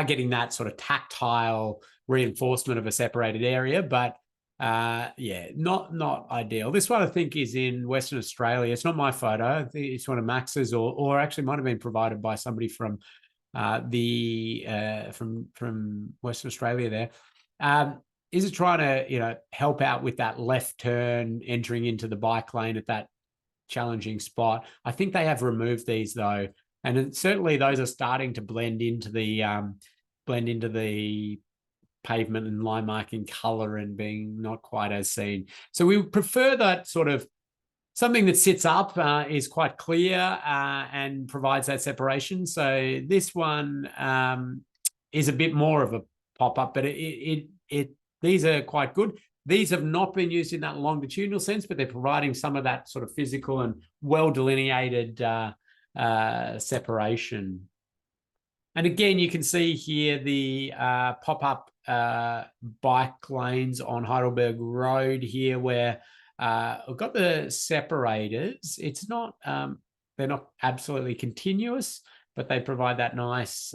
getting that sort of tactile reinforcement of a separated area, but not ideal. This one I think is in Western Australia. It's not my photo. I think it's one of Max's, or actually might have been provided by somebody from from Western Australia there. Is it trying to help out with that left turn entering into the bike lane at that challenging spot? I think they have removed these, though, and certainly those are starting to blend into the pavement and line marking color and being not quite as seen. So we prefer that sort of something that sits up, is quite clear, and provides that separation. So this one is a bit more of a pop-up, but these are quite good. These have not been used in that longitudinal sense, but they're providing some of that sort of physical and well-delineated separation. And again, you can see here the pop-up bike lanes on Heidelberg Road here, where we've got the separators. It's not, they're not absolutely continuous, but they provide that nice,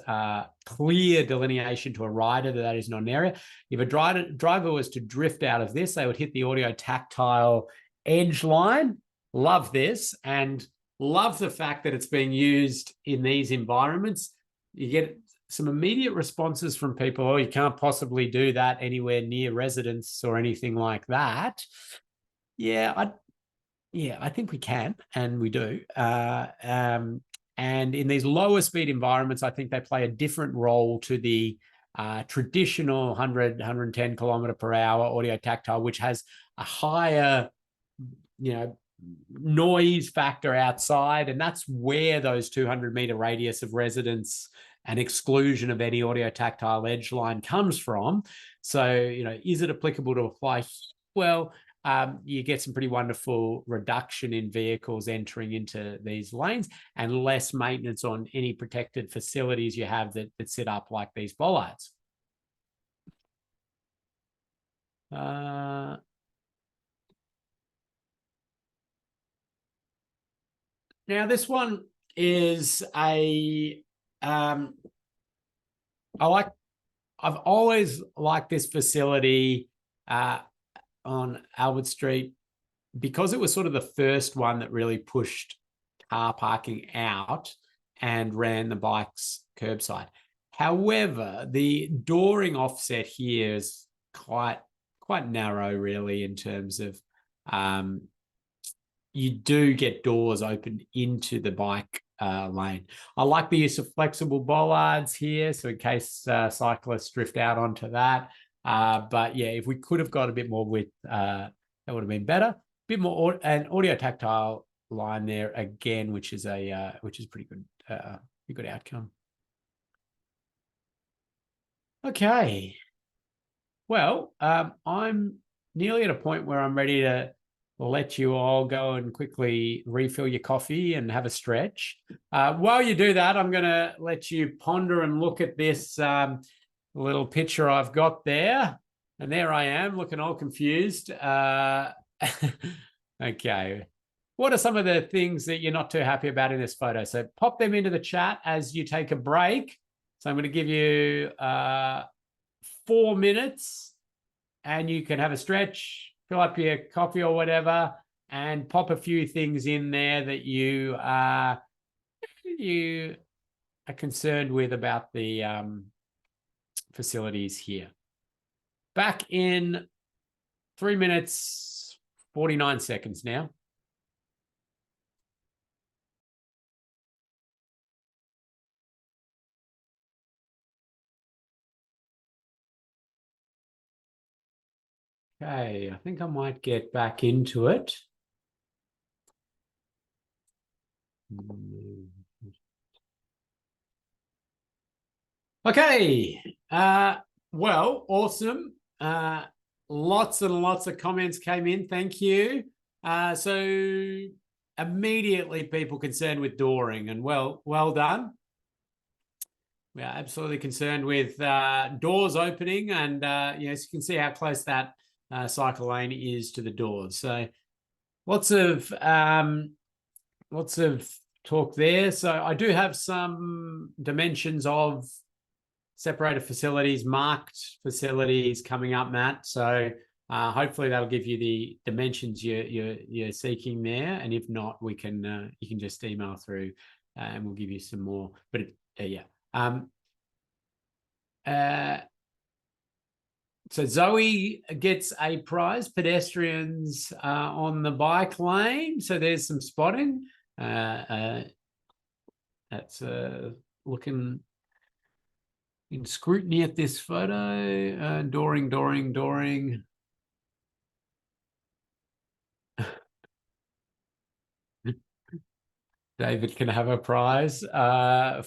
clear delineation to a rider that is not an area. If a driver was to drift out of this, they would hit the audio tactile edge line. Love this, and love the fact that it's being used in these environments. You get some immediate responses from people, oh, you can't possibly do that anywhere near residence or anything like that. Yeah, I think we can, and we do. And in these lower speed environments, I think they play a different role to the traditional 100, 110 kilometer per hour audio tactile, which has a higher, noise factor outside. And that's where those 200 meter radius of residence and exclusion of any audio tactile edge line comes from. So, is it applicable to apply? Well, you get some pretty wonderful reduction in vehicles entering into these lanes and less maintenance on any protected facilities you have that sit up like these bollards. Now, this one is I've always liked this facility on Albert Street because it was sort of the first one that really pushed car parking out and ran the bikes curbside. However, the dooring offset here is quite narrow, really, in terms of you do get doors open into the bike lane. I like the use of flexible bollards here, so in case cyclists drift out onto that. But yeah, if we could have got a bit more width, that would have been better. A bit more an audio tactile line there again, which is pretty good, pretty good outcome. Okay. Well, I'm nearly at a point where I'm ready to let you all go and quickly refill your coffee and have a stretch. While you do that, I'm going to let you ponder and look at this little picture I've got there. And there I am looking all confused. Okay. What are some of the things that you're not too happy about in this photo? So pop them into the chat as you take a break. So I'm going to give you 4 minutes and you can have a stretch, fill up your coffee or whatever, and pop a few things in there that you are concerned with about the facilities here. Back in 3 minutes, 49 seconds now. Okay, I think I might get back into it. Okay, well, awesome. Lots and lots of comments came in. Thank you. So immediately people concerned with dooring, and well done. We are absolutely concerned with doors opening, and yes, you can see how close that cycle lane is to the doors. So lots of talk there. So I do have some dimensions of separated facilities, marked facilities coming up, Matt. So hopefully that'll give you the dimensions you're seeking there. And if not, we can you can just email through and we'll give you some more. But yeah. So Zoe gets a prize, pedestrians on the bike lane. So there's some spotting. That's looking in scrutiny at this photo. Doring. David can have a prize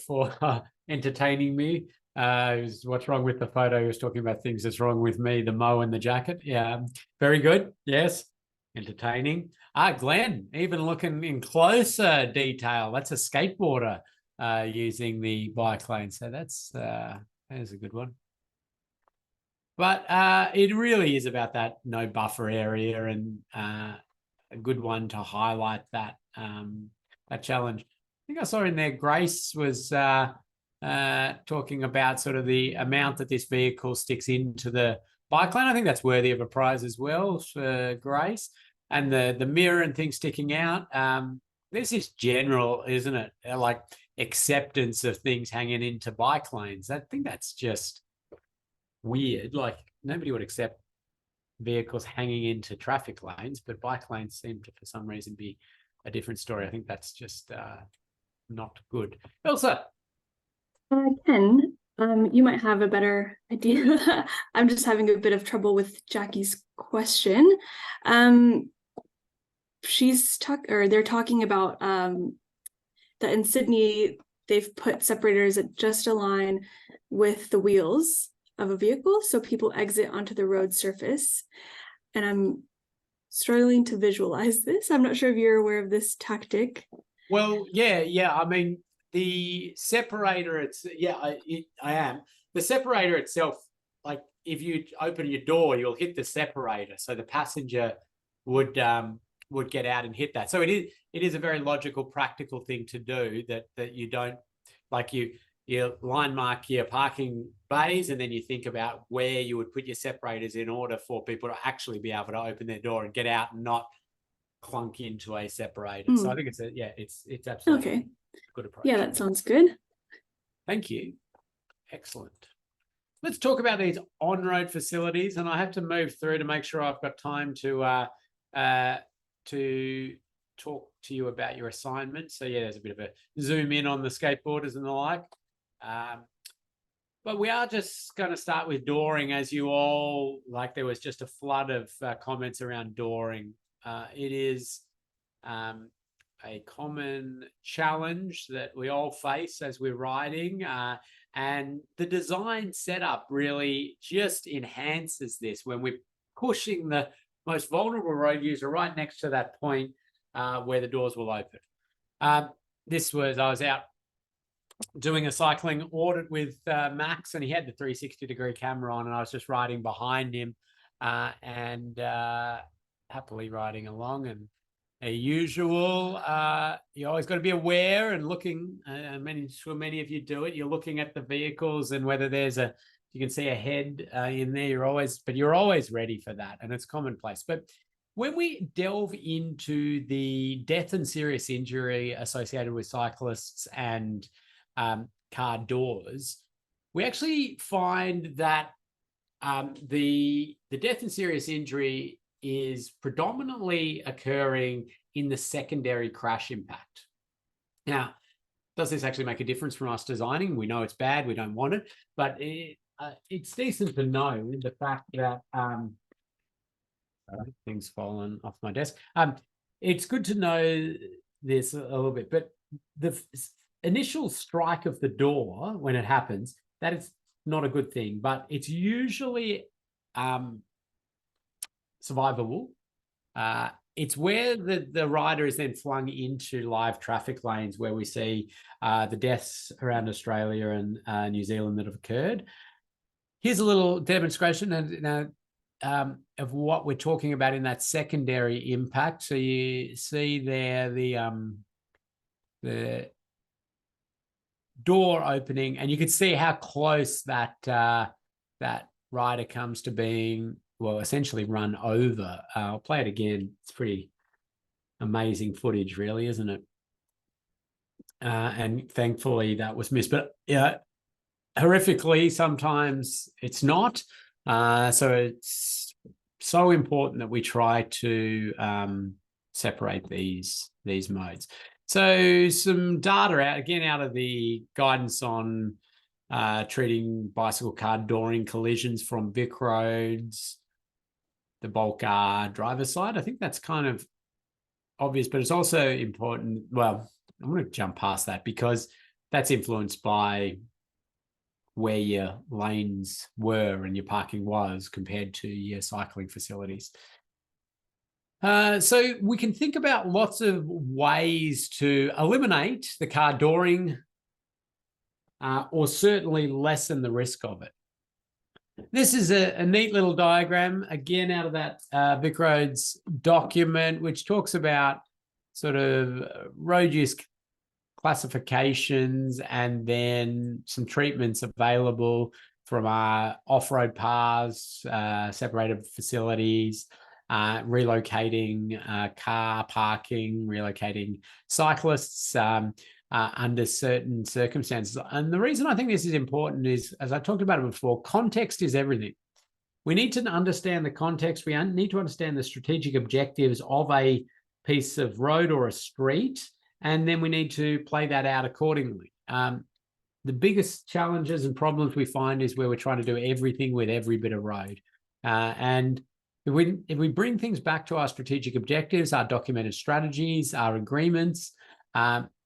for entertaining me. What's wrong with the photo? He was talking about things that's wrong with me, the mo and the jacket. Yeah, very good. Yes, entertaining. Glenn, even looking in closer detail. That's a skateboarder using the bike lane. So that's a good one. But it really is about that no buffer area, and a good one to highlight that that challenge. I think I saw in there Grace was talking about sort of the amount that this vehicle sticks into the bike lane. I think that's worthy of a prize as well for Grace. And the mirror and things sticking out. This is general, isn't it? Like acceptance of things hanging into bike lanes. I think that's just weird. Like nobody would accept vehicles hanging into traffic lanes, but bike lanes seem to, for some reason, be a different story. I think that's just not good. Elsa. Ken, you might have a better idea. I'm just having a bit of trouble with Jackie's question. They're talking about that in Sydney, they've put separators that just align with the wheels of a vehicle, so people exit onto the road surface. And I'm struggling to visualize this. I'm not sure if you're aware of this tactic. Well, yeah. I mean, the separator, I am. The separator itself, like if you open your door, you'll hit the separator, so the passenger would get out and hit that. So it is a very logical, practical thing to do, that you don't, like you line mark your parking bays, and then you think about where you would put your separators in order for people to actually be able to open their door and get out and not clunk into a separator. So I think it's absolutely okay. A good approach. Yeah, that sounds good. Thank you. Excellent. Let's talk about these on-road facilities, and I have to move through to make sure I've got time to talk to you about your assignment. So yeah, there's a bit of a zoom in on the skateboarders and the like. But we are just going to start with dooring, as you all, like there was just a flood of comments around dooring. It is a common challenge that we all face as we're riding, and the design setup really just enhances this when we're pushing the most vulnerable road user right next to that point where the doors will open. I was out doing a cycling audit with Max, and he had the 360-degree camera on, and I was just riding behind him and happily riding along. And as usual, you always got to be aware and looking. Many of you do it. You're looking at the vehicles, and whether you can see a head in there. You're always ready for that, and it's commonplace. But when we delve into the death and serious injury associated with cyclists and car doors, we actually find that the death and serious injury is predominantly occurring in the secondary crash impact. Now, does this actually make a difference from us designing? We know it's bad, we don't want it, but it's decent to know the fact that things fallen off my desk. It's good to know this a little bit, but the initial strike of the door when it happens, that is not a good thing, but it's usually survivable. It's where the rider is then flung into live traffic lanes where we see the deaths around Australia and New Zealand that have occurred. Here's a little demonstration of what we're talking about in that secondary impact. So you see there the door opening, and you can see how close that rider comes to being, well, essentially run over. I'll play it again. It's pretty amazing footage, really, isn't it? And thankfully that was missed. But horrifically, sometimes it's not. So it's so important that we try to separate these modes. So some data out of the guidance on treating bicycle car dooring collisions from VicRoads, the bulk driver side. I think that's kind of obvious, but it's also important. Well, I'm going to jump past that because that's influenced by where your lanes were and your parking was compared to your cycling facilities. So we can think about lots of ways to eliminate the car dooring or certainly lessen the risk of it. This is a neat little diagram, again, out of that VicRoads document, which talks about sort of road use classifications and then some treatments available from our off-road paths, separated facilities, relocating car parking, relocating cyclists under certain circumstances. And the reason I think this is important is, as I talked about it before, context is everything. We need to understand the context. We need to understand the strategic objectives of a piece of road or a street, and then we need to play that out accordingly. The biggest challenges and problems we find is where we're trying to do everything with every bit of road. And if we bring things back to our strategic objectives, our documented strategies, our agreements,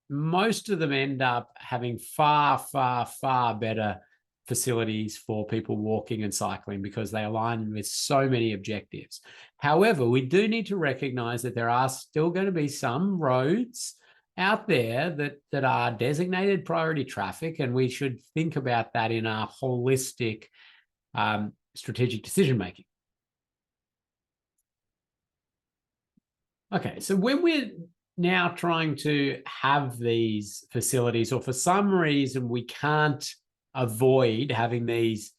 most of them end up having far, far, far better facilities for people walking and cycling because they align with so many objectives. However, we do need to recognize that there are still going to be some roads out there that are designated priority traffic, and we should think about that in our holistic strategic decision making. Okay, so when we're now trying to have these facilities, or for some reason we can't avoid having these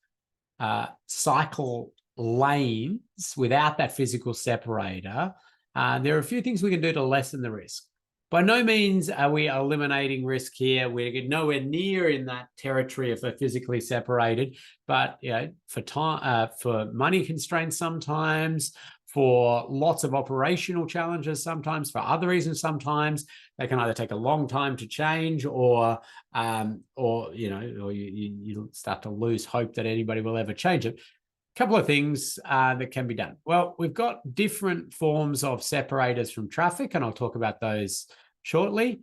cycle lanes without that physical separator, there are a few things we can do to lessen the risk. By no means are we eliminating risk here. We're nowhere near in that territory of a physically separated, but for time, for money constraints sometimes, for lots of operational challenges sometimes, for other reasons sometimes, they can either take a long time to change, or you start to lose hope that anybody will ever change it. A couple of things that can be done. Well, we've got different forms of separators from traffic, and I'll talk about those shortly,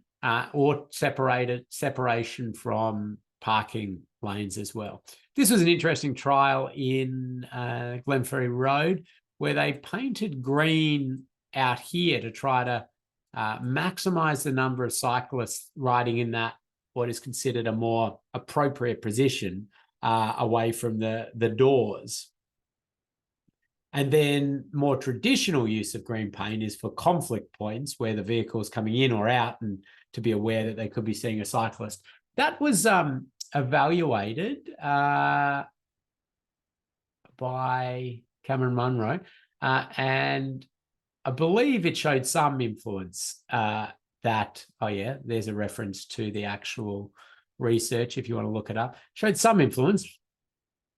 or separation from parking lanes as well. This was an interesting trial in Glenferrie Road, where they painted green out here to try to maximize the number of cyclists riding in that what is considered a more appropriate position away from the doors. And then more traditional use of green paint is for conflict points where the vehicle is coming in or out, and to be aware that they could be seeing a cyclist. That was evaluated by Cameron Munro, and I believe it showed some influence there's a reference to the actual research if you want to look it up, showed some influence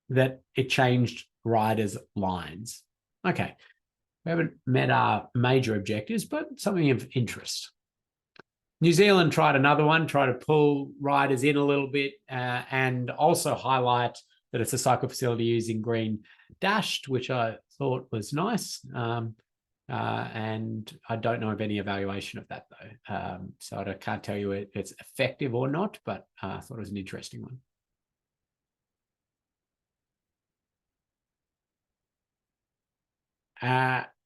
that it changed riders' lines. Okay, we haven't met our major objectives, but something of interest. New Zealand tried another one, try to pull riders in a little bit and also highlight that it's a cycle facility using green dashed, which I thought was nice. And I don't know of any evaluation of that, though. So I can't tell you if it's effective or not, but I thought it was an interesting one.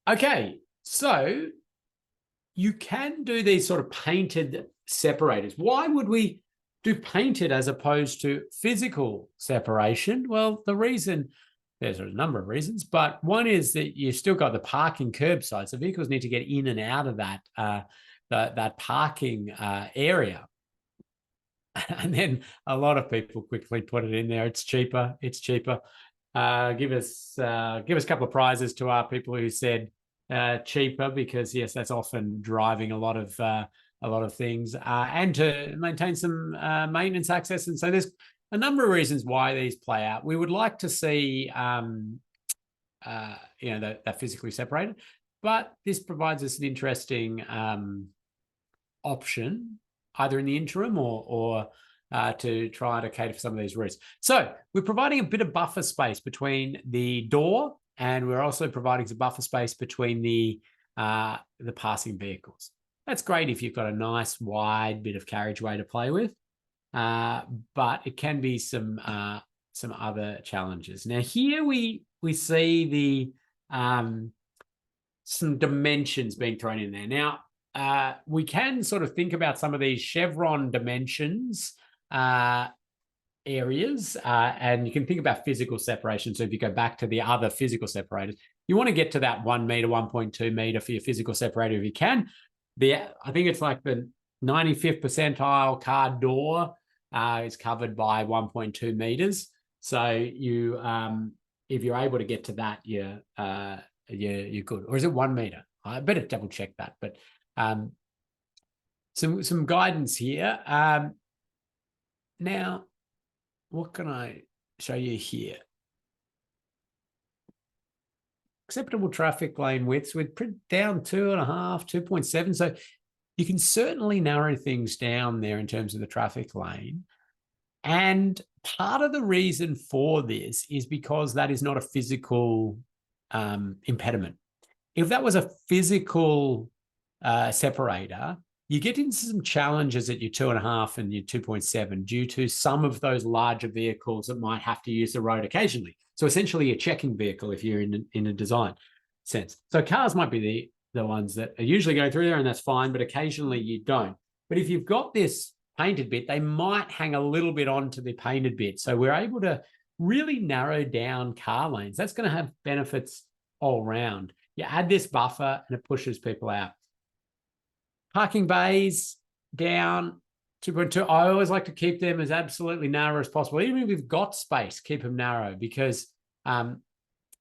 Okay, so you can do these sort of painted separators. Why would we do painted as opposed to physical separation? Well, the reason, there's a number of reasons, but one is that you've still got the parking curbside. So vehicles need to get in and out of that, that parking area. And then a lot of people quickly put it in there. It's cheaper. It's cheaper. Give us a couple of prizes to our people who said cheaper, because yes, that's often driving a lot of things, and to maintain some maintenance access. And so there's a number of reasons why these play out. We would like to see that physically separated, but this provides us an interesting option, either in the interim or to try to cater for some of these routes. So we're providing a bit of buffer space between the door, and we're also providing some buffer space between the passing vehicles. That's great if you've got a nice wide bit of carriageway to play with, but it can be some other challenges. Now here we see the some dimensions being thrown in there. Now we can sort of think about some of these chevron dimensions areas, and you can think about physical separation. So if you go back to the other physical separators, you want to get to that 1 meter, 1.2 meter for your physical separator if you can. I think it's like the 95th percentile car door is covered by 1.2 meters. So you, if you're able to get to that, you're good. Or is it 1 meter? I better double check that. But some guidance here. Now, what can I show you here? Acceptable traffic lane widths, we're down 2.5, 2.7. So you can certainly narrow things down there in terms of the traffic lane. And part of the reason for this is because that is not a physical impediment. If that was a physical separator, you get into some challenges at your 2.5 and your 2.7 due to some of those larger vehicles that might have to use the road occasionally. So essentially a checking vehicle if you're in a design sense. So cars might be the ones that are usually going through there, and that's fine, but occasionally you don't. But if you've got this painted bit, they might hang a little bit onto the painted bit. So we're able to really narrow down car lanes. That's going to have benefits all around. You add this buffer and it pushes people out. Parking bays down 2.2. I always like to keep them as absolutely narrow as possible. Even if we've got space, keep them narrow, because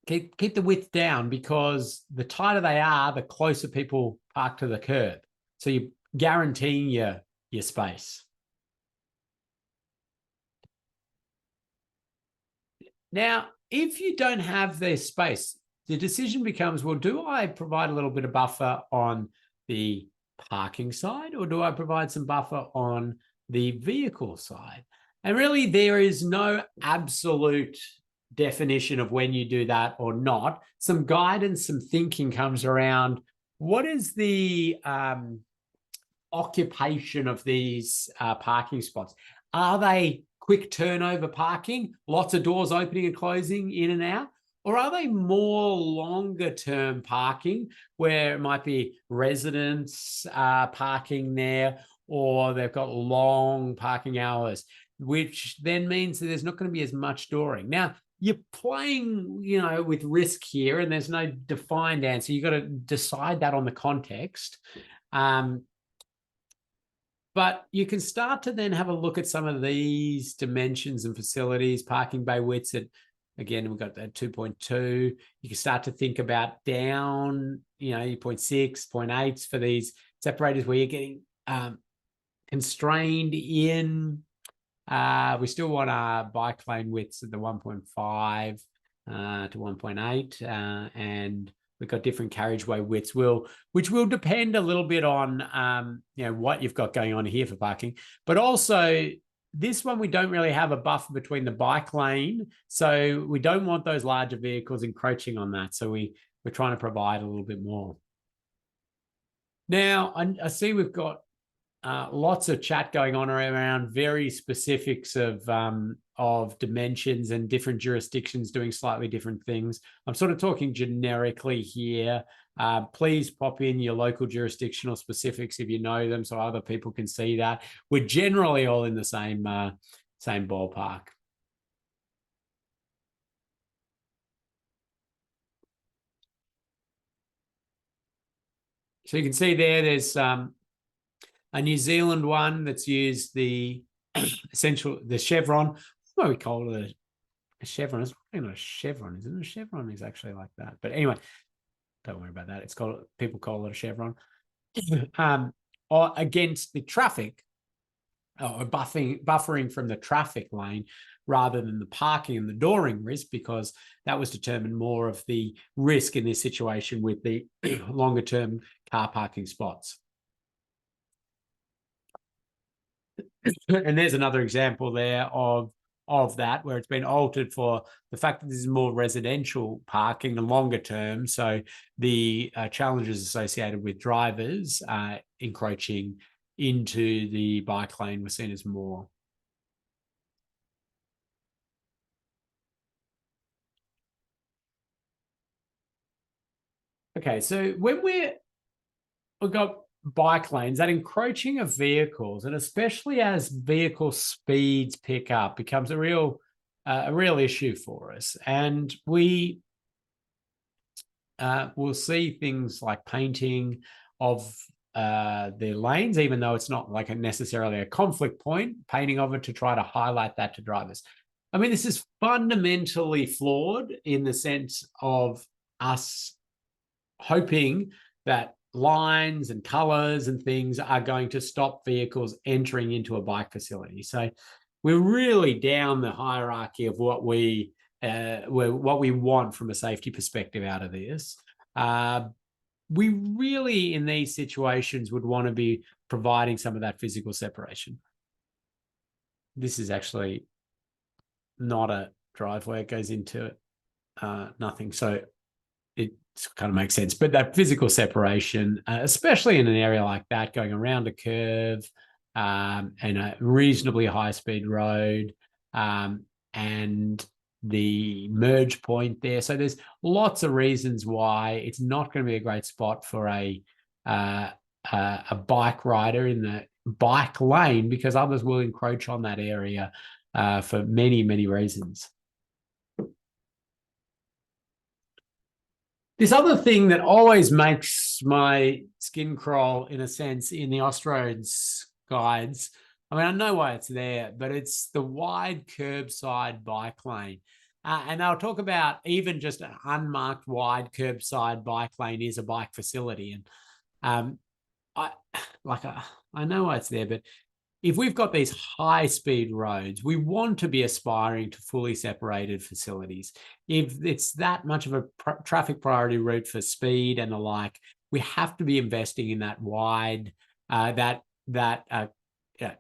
keep the width down, because the tighter they are, the closer people park to the curb. So you're guaranteeing your space. Now, if you don't have this space, the decision becomes, well, do I provide a little bit of buffer on the parking side, or do I provide some buffer on the vehicle side? And really, there is no absolute definition of when you do that or not. Some guidance, some thinking comes around, what is the occupation of these parking spots? Are they quick turnover parking, lots of doors opening and closing in and out? Or are they more longer term parking where it might be residents parking there, or they've got long parking hours, which then means that there's not going to be as much dooring. Now, you're playing, with risk here, and there's no defined answer. You've got to decide that on the context. But you can start to then have a look at some of these dimensions and facilities, parking bay widths at, again, we've got that 2.2. You can start to think about down, 0.6, 0.8 for these separators where you're getting constrained in. We still want our bike lane widths at the 1.5 to 1.8, and we've got different carriageway widths, which will depend a little bit on what you've got going on here for parking, but also this one, we don't really have a buffer between the bike lane, so we don't want those larger vehicles encroaching on that. So we're trying to provide a little bit more. Now, I see we've got lots of chat going on around very specifics of dimensions and different jurisdictions doing slightly different things. I'm sort of talking generically here. Please pop in your local jurisdictional specifics if you know them, so other people can see that. We're generally all in the same ballpark. So you can see there's a New Zealand one that's used the chevron. What do we call it? A chevron. It's probably not a chevron, isn't it? A chevron is actually like that. But anyway, don't worry about that. People call it a chevron. Or against the traffic, or buffering from the traffic lane rather than the parking and the dooring risk, because that was determined more of the risk in this situation with the longer term car parking spots. And there's another example there of that, where it's been altered for the fact that this is more residential parking the longer term. So the challenges associated with drivers encroaching into the bike lane were seen as more. Okay, so when we've got bike lanes, that encroaching of vehicles, and especially as vehicle speeds pick up, becomes a real issue for us. And we will see things like painting of the lanes, even though it's not like necessarily a conflict point, painting of it to try to highlight that to drivers. I mean, this is fundamentally flawed in the sense of us hoping that lines and colors and things are going to stop vehicles entering into a bike facility. So we're really down the hierarchy of what we want from a safety perspective out of this. We really, in these situations, would want to be providing some of that physical separation. This is actually not a driveway. It goes into it, nothing. So it kind of makes sense. But that physical separation, especially in an area like that, going around a curve and a reasonably high-speed road, and the merge point there. So there's lots of reasons why it's not going to be a great spot for a bike rider in the bike lane, because others will encroach on that area for many, many reasons. This other thing that always makes my skin crawl, in a sense, in the Austroads guides, I mean, I know why it's there, but it's the wide curbside bike lane. And they'll talk about even just an unmarked wide curbside bike lane is a bike facility. And I know why it's there, but if we've got these high-speed roads, we want to be aspiring to fully separated facilities. If it's that much of a traffic priority route for speed and the like, we have to be investing in that wide,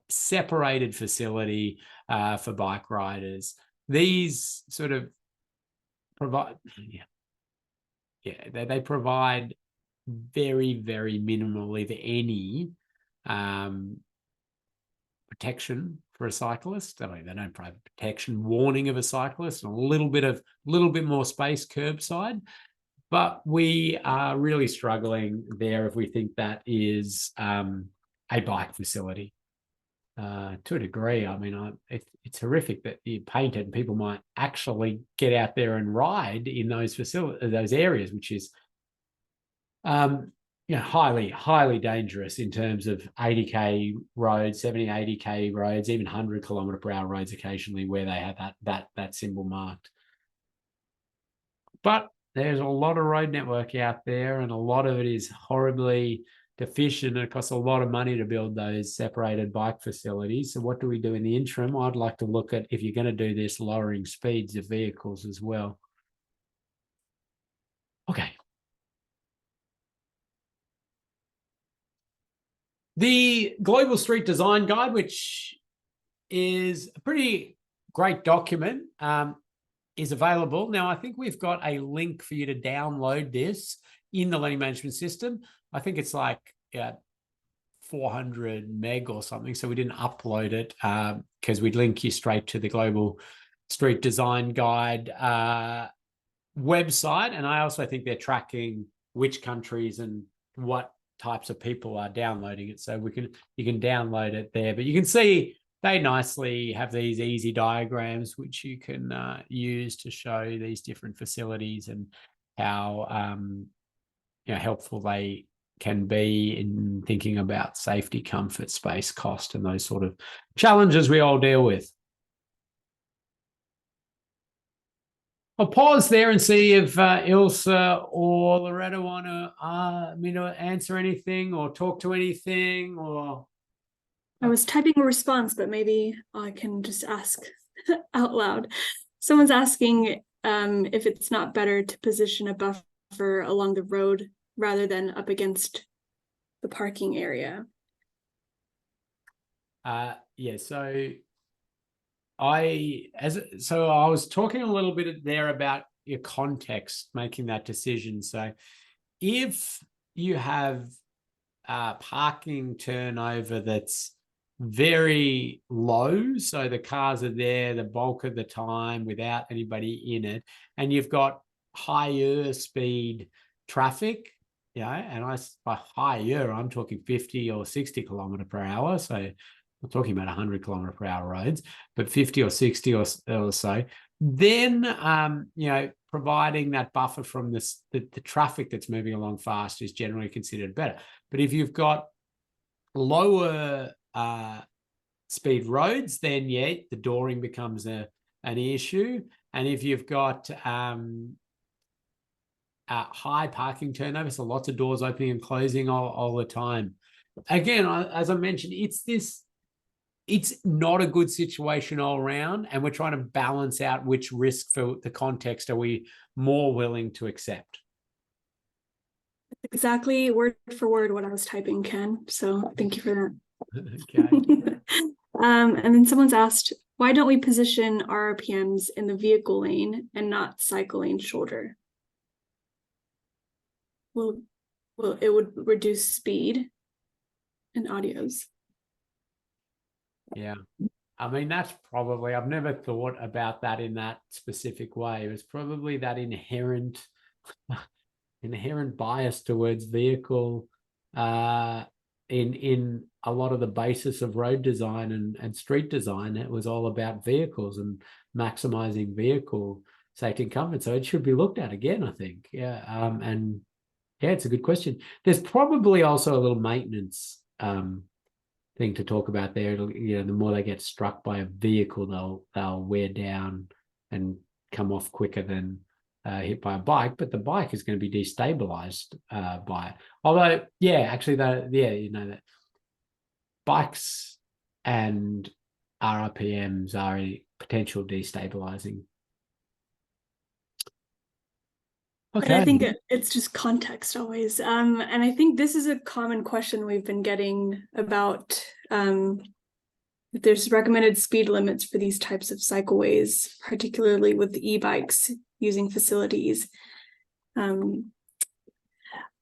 separated facility for bike riders. These sort of provide, they provide very, very minimal, if any, protection for a cyclist. I mean, they don't provide protection, warning of a cyclist, and a little bit more space curbside. But we are really struggling there if we think that is a bike facility. To a degree, I mean, it's horrific that you paint it and people might actually get out there and ride in those those areas, which is highly, highly dangerous in terms of 80k roads, 70, 80k roads, even 100km/h roads occasionally, where they have that symbol marked. But there's a lot of road network out there, and a lot of it is horribly deficient. It costs a lot of money to build those separated bike facilities. So what do we do in the interim? I'd like to look at, if you're going to do this, lowering speeds of vehicles as well. Okay. The Global Street Design Guide, which is a pretty great document, is available. Now, I think we've got a link for you to download this in the learning management system. I think it's like 400 meg or something. So we didn't upload it because we'd link you straight to the Global Street Design Guide website. And I also think they're tracking which countries and what types of people are downloading it. So you can download it there, but you can see they nicely have these easy diagrams which you can use to show these different facilities and how helpful they can be in thinking about safety, comfort, space, cost, and those sort of challenges we all deal with. I'll pause there and see if Ilse or Loretta want to answer anything or talk to anything. Or I was typing a response, but maybe I can just ask out loud. Someone's asking if it's not better to position a buffer along the road rather than up against the parking area. Yeah, so I was talking a little bit there about your context making that decision. So if you have parking turnover that's very low, so the cars are there the bulk of the time without anybody in it, and you've got higher speed traffic, and by higher, I'm talking 50 or 60 kilometer per hour. So I'm talking about 100 kilometer per hour roads, but 50 or 60 or so, then providing that buffer from the traffic that's moving along fast is generally considered better. But if you've got lower speed roads, then the dooring becomes an issue. And if you've got high parking turnover, so lots of doors opening and closing all the time, again, as I mentioned, it's not a good situation all around, and we're trying to balance out which risk for the context are we more willing to accept. Exactly word for word what I was typing, Ken. So thank you for that. Okay. And then someone's asked, why don't we position RRPMs in the vehicle lane and not cycle lane shoulder? Well, it would reduce speed and audios. Yeah. I mean, that's probably, I've never thought about that in that specific way. It was probably that inherent bias towards vehicle in a lot of the basis of road design and street design. It was all about vehicles and maximizing vehicle safety and comfort. So it should be looked at again, I think. Yeah. And yeah, it's a good question. There's probably also a little maintenance thing to talk about there. The more they get struck by a vehicle, they'll wear down and come off quicker than hit by a bike. But the bike is going to be destabilized by it. Although, actually, that bikes and RRPMs are a potential destabilizing. Okay. And I think it's just context always. And I think this is a common question we've been getting about if there's recommended speed limits for these types of cycleways, particularly with e-bikes using facilities. I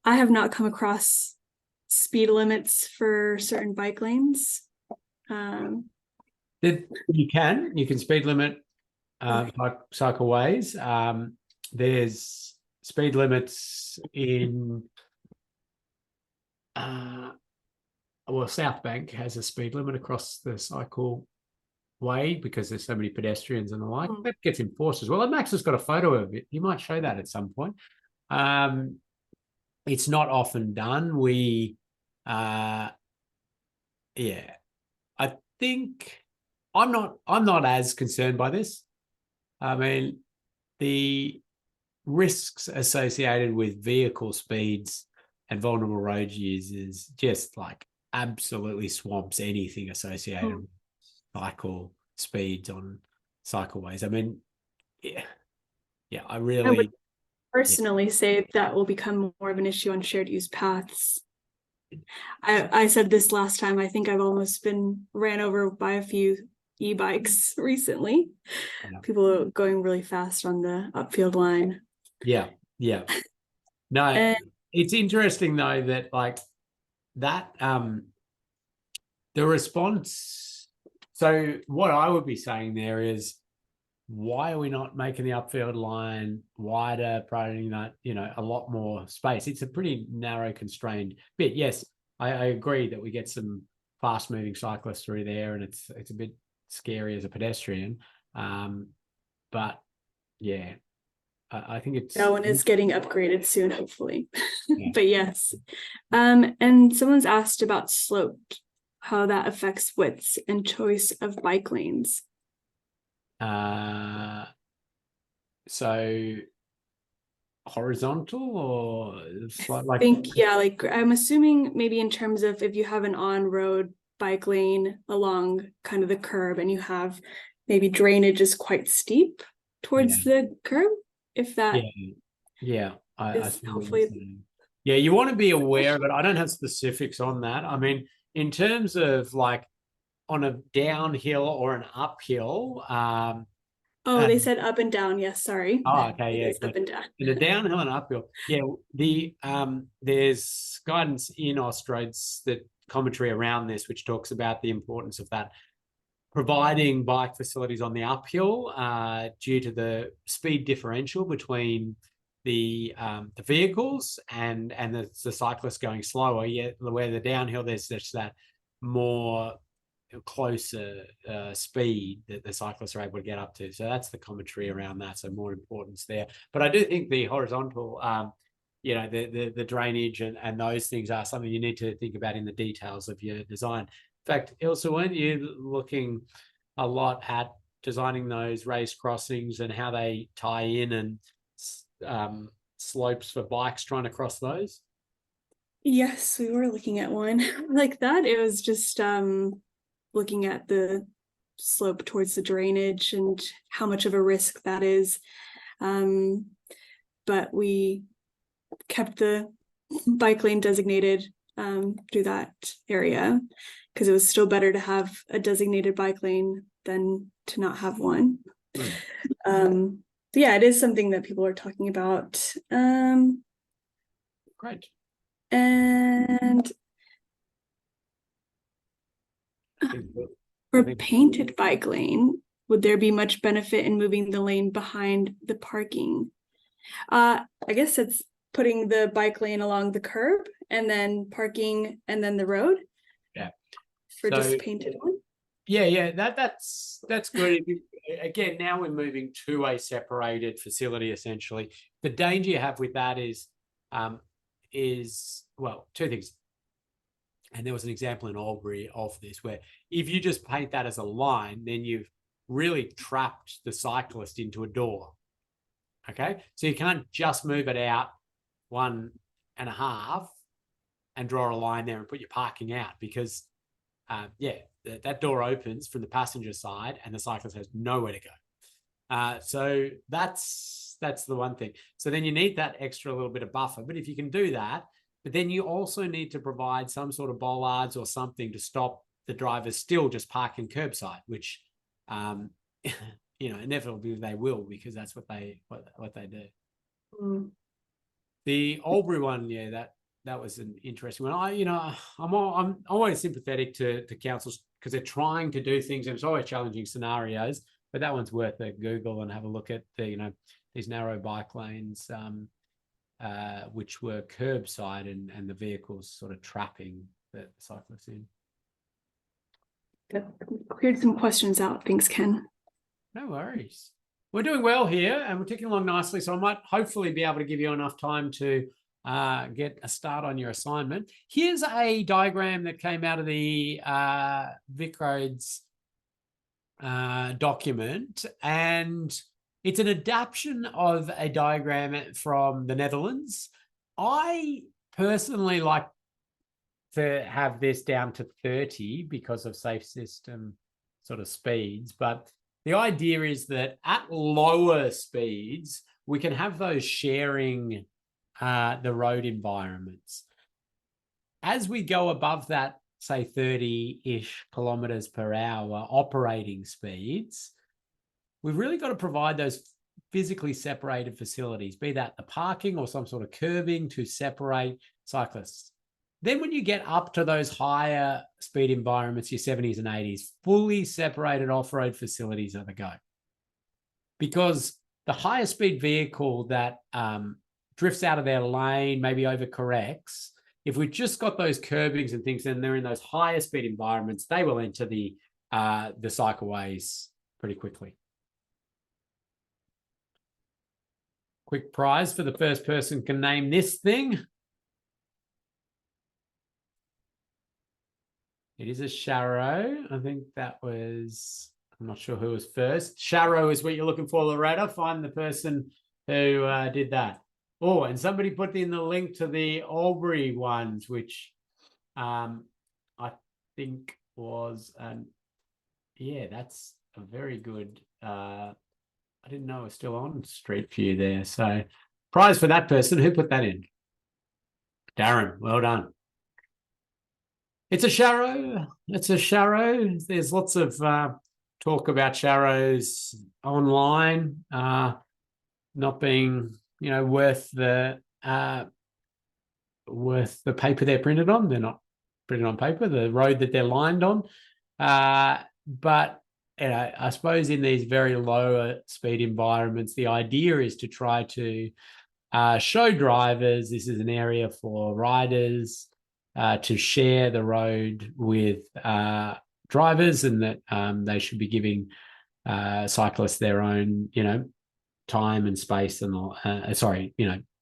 have not come across speed limits for certain bike lanes. You can speed limit cycleways. There's speed limits in South Bank has a speed limit across the cycle way because there's so many pedestrians and the like. That gets enforced as well. And Max has got a photo of it. You might show that at some point. It's not often done. I think I'm not as concerned by this. I mean, the risks associated with vehicle speeds and vulnerable road users just like absolutely swamps anything associated with cycle speeds on cycleways. I mean, I would personally say that will become more of an issue on shared use paths. I said this last time. I think I've almost been ran over by a few e-bikes recently. People are going really fast on the upfield line. Yeah. No, it's interesting though that like that the response. So what I would be saying there is, why are we not making the upfield line wider, providing that a lot more space? It's a pretty narrow, constrained bit. Yes, I agree that we get some fast-moving cyclists through there, and it's a bit scary as a pedestrian. But yeah, I think it's that one is getting upgraded soon, hopefully. Yeah. But yes, and someone's asked about slope, how that affects widths and choice of bike lanes. So horizontal or I think like I'm assuming maybe in terms of if you have an on-road bike lane along kind of the curb and you have maybe drainage is quite steep towards the curb, if that I hopefully you want to be aware of it. I don't have specifics on that. I mean, in terms of like on a downhill or an uphill. Oh, they said up and down. Yes, sorry. Okay, It yeah. is up and down. In a downhill and uphill, yeah. There's guidance in Austroads, that commentary around this, which talks about the importance of that, providing bike facilities on the uphill due to the speed differential between the vehicles and the cyclists going slower. Yet where the downhill, there's just that more closer speed that the cyclists are able to get up to. So that's the commentary around that. So more importance there. But I do think the horizontal, the drainage and those things are something you need to think about in the details of your design. In fact, Ilse, weren't you looking a lot at designing those raised crossings and how they tie in, and slopes for bikes trying to cross those? Yes, we were looking at one like that. It was just looking at the slope towards the drainage and how much of a risk that is. But we kept the bike lane designated through that area, because it was still better to have a designated bike lane than to not have one. Yeah, it is something that people are talking about. Great. And for painted bike lane, would there be much benefit in moving the lane behind the parking? I guess it's putting the bike lane along the curb and then parking and then the road. Yeah. For just painted one. Yeah, that's good. Again, now we're moving to a separated facility essentially. The danger you have with that is well, two things. And there was an example in Albury of this, where if you just paint that as a line, then you've really trapped the cyclist into a door. Okay, so you can't just move it out 1.5 and draw a line there and put your parking out, because that door opens from the passenger side and the cyclist has nowhere to go. So that's the one thing. So then you need that extra little bit of buffer. But if you can do that, but then you also need to provide some sort of bollards or something to stop the drivers still just parking curbside, which inevitably they will, because that's what they do. Mm. The Albury one, that was an interesting one. I'm always sympathetic to councils, because they're trying to do things, and it's always challenging scenarios. But that one's worth a Google and have a look at these narrow bike lanes, which were curbside and the vehicles sort of trapping the cyclists in. That cleared some questions out. Thanks, Ken. No worries. We're doing well here and we're ticking along nicely. So I might hopefully be able to give you enough time to get a start on your assignment. Here's a diagram that came out of the VicRoads document, and it's an adaptation of a diagram from the Netherlands. I personally like to have this down to 30 because of safe system sort of speeds, but the idea is that at lower speeds, we can have those sharing the road environments. As we go above that, say 30-ish kilometers per hour operating speeds, we've really got to provide those physically separated facilities, be that the parking or some sort of curbing to separate cyclists. Then when you get up to those higher speed environments, your 70s and 80s, fully separated off-road facilities are the go. Because the higher speed vehicle that drifts out of their lane, maybe overcorrects, if we've just got those curbings and things, and they're in those higher speed environments, they will enter the cycleways pretty quickly. Quick prize for the first person can name this thing. It is a Sharrow. I think that was, I'm not sure who was first. Sharrow is what you're looking for, Loretta. Find the person who did that. Oh, and somebody put in the link to the Albury ones, which I think was, that's a very good, I didn't know it was still on Street View there. So prize for that person. Who put that in? Darren, well done. It's a Sharrow. It's a Sharrow. There's lots of talk about Sharrows online not being, worth the paper they're printed on. They're not printed on paper, the road that they're lined on. But I suppose in these very low speed environments, the idea is to try to show drivers this is an area for riders to share the road with drivers, and that they should be giving cyclists their own, time and space and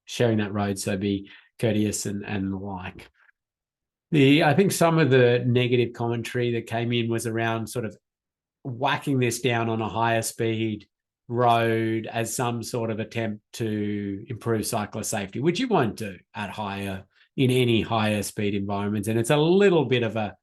sharing that road. So be courteous and the like. I think some of the negative commentary that came in was around sort of whacking this down on a higher speed road as some sort of attempt to improve cyclist safety, which you won't do in any higher speed environments. And it's a little bit of a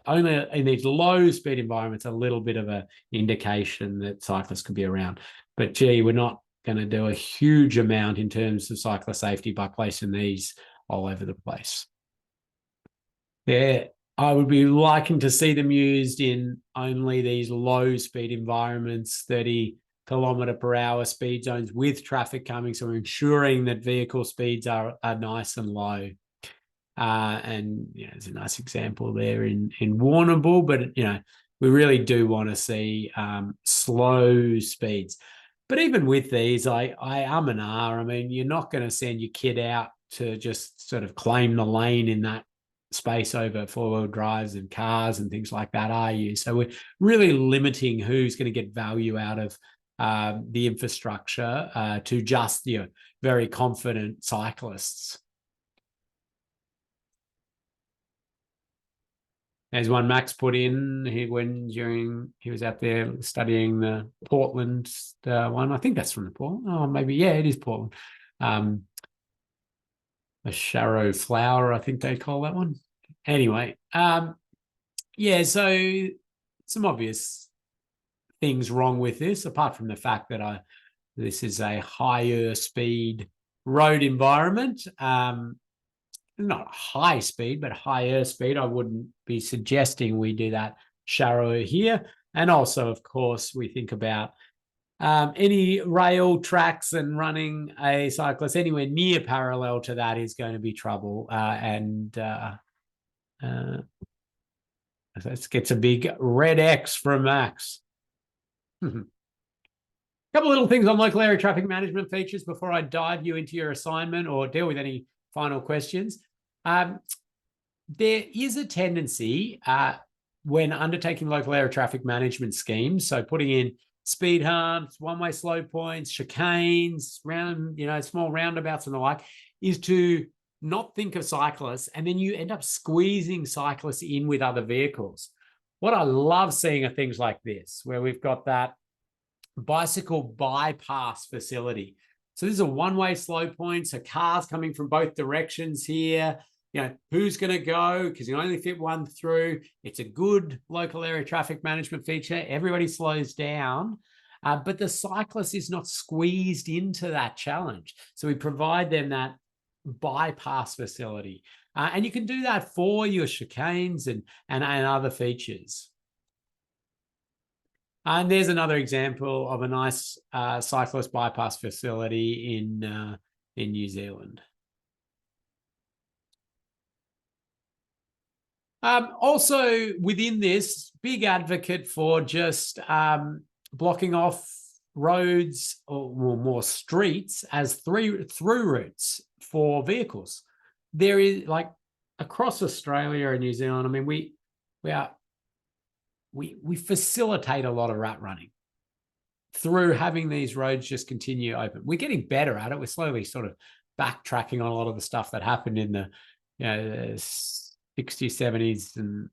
only in these low speed environments, a little bit of an indication that cyclists could be around. But gee, we're not going to do a huge amount in terms of cyclist safety by placing these all over the place. Yeah, I would be liking to see them used in only these low speed environments, 30 kilometre per hour speed zones with traffic coming. So we're ensuring that vehicle speeds are nice and low. And there's a nice example there in Warrnambool, but we really do want to see slow speeds. But even with these, I mean, you're not going to send your kid out to just sort of claim the lane in that space over four-wheel drives and cars and things like that, are you? So we're really limiting who's going to get value out of the infrastructure to just very confident cyclists. There's one Max put in during he was out there studying the Portland one. I think that's from the Portland. Oh, maybe, yeah, it is Portland. A Sharrow flower, I think they call that one. Anyway, so some obvious things wrong with this, apart from the fact that this is a higher speed road environment. Not high speed, but higher speed. I wouldn't be suggesting we do that Sharrow here. And also, of course, we think about any rail tracks, and running a cyclist anywhere near parallel to that is going to be trouble. This gets a big red X from Max. Couple of little things on local area traffic management features before I dive you into your assignment or deal with any final questions. There is a tendency when undertaking local area traffic management schemes, so putting in speed humps, one-way slow points, chicanes, small roundabouts and the like, is to not think of cyclists, and then you end up squeezing cyclists in with other vehicles. What I love seeing are things like this, where we've got that bicycle bypass facility. So this is a one-way slow point, so cars coming from both directions here. Who's going to go? Because you only fit one through. It's a good local area traffic management feature. Everybody slows down, but the cyclist is not squeezed into that challenge. So we provide them that bypass facility. And you can do that for your chicanes and other features. And there's another example of a nice cyclist bypass facility in New Zealand. Also within this, big advocate for just blocking off roads or more streets as through routes for vehicles. There is, like, across Australia and New Zealand, I mean, we facilitate a lot of rat running through having these roads just continue open. We're getting better at it. We're slowly sort of backtracking on a lot of the stuff that happened in the 60s, 70s and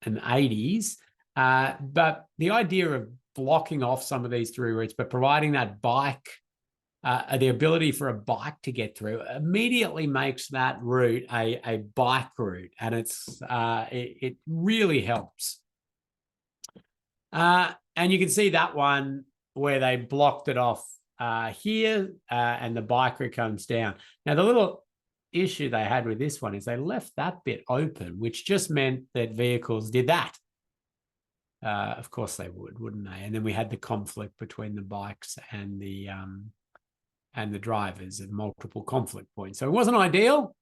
80s. But the idea of blocking off some of these through routes, but providing that bike, the ability for a bike to get through, immediately makes that route a bike route, and it really helps. And you can see that one where they blocked it off here, and the bike route comes down. Now, the little issue they had with this one is they left that bit open, which just meant that vehicles did that. Of course they would, wouldn't they? And then we had the conflict between the bikes and the drivers, and multiple conflict points. So it wasn't ideal,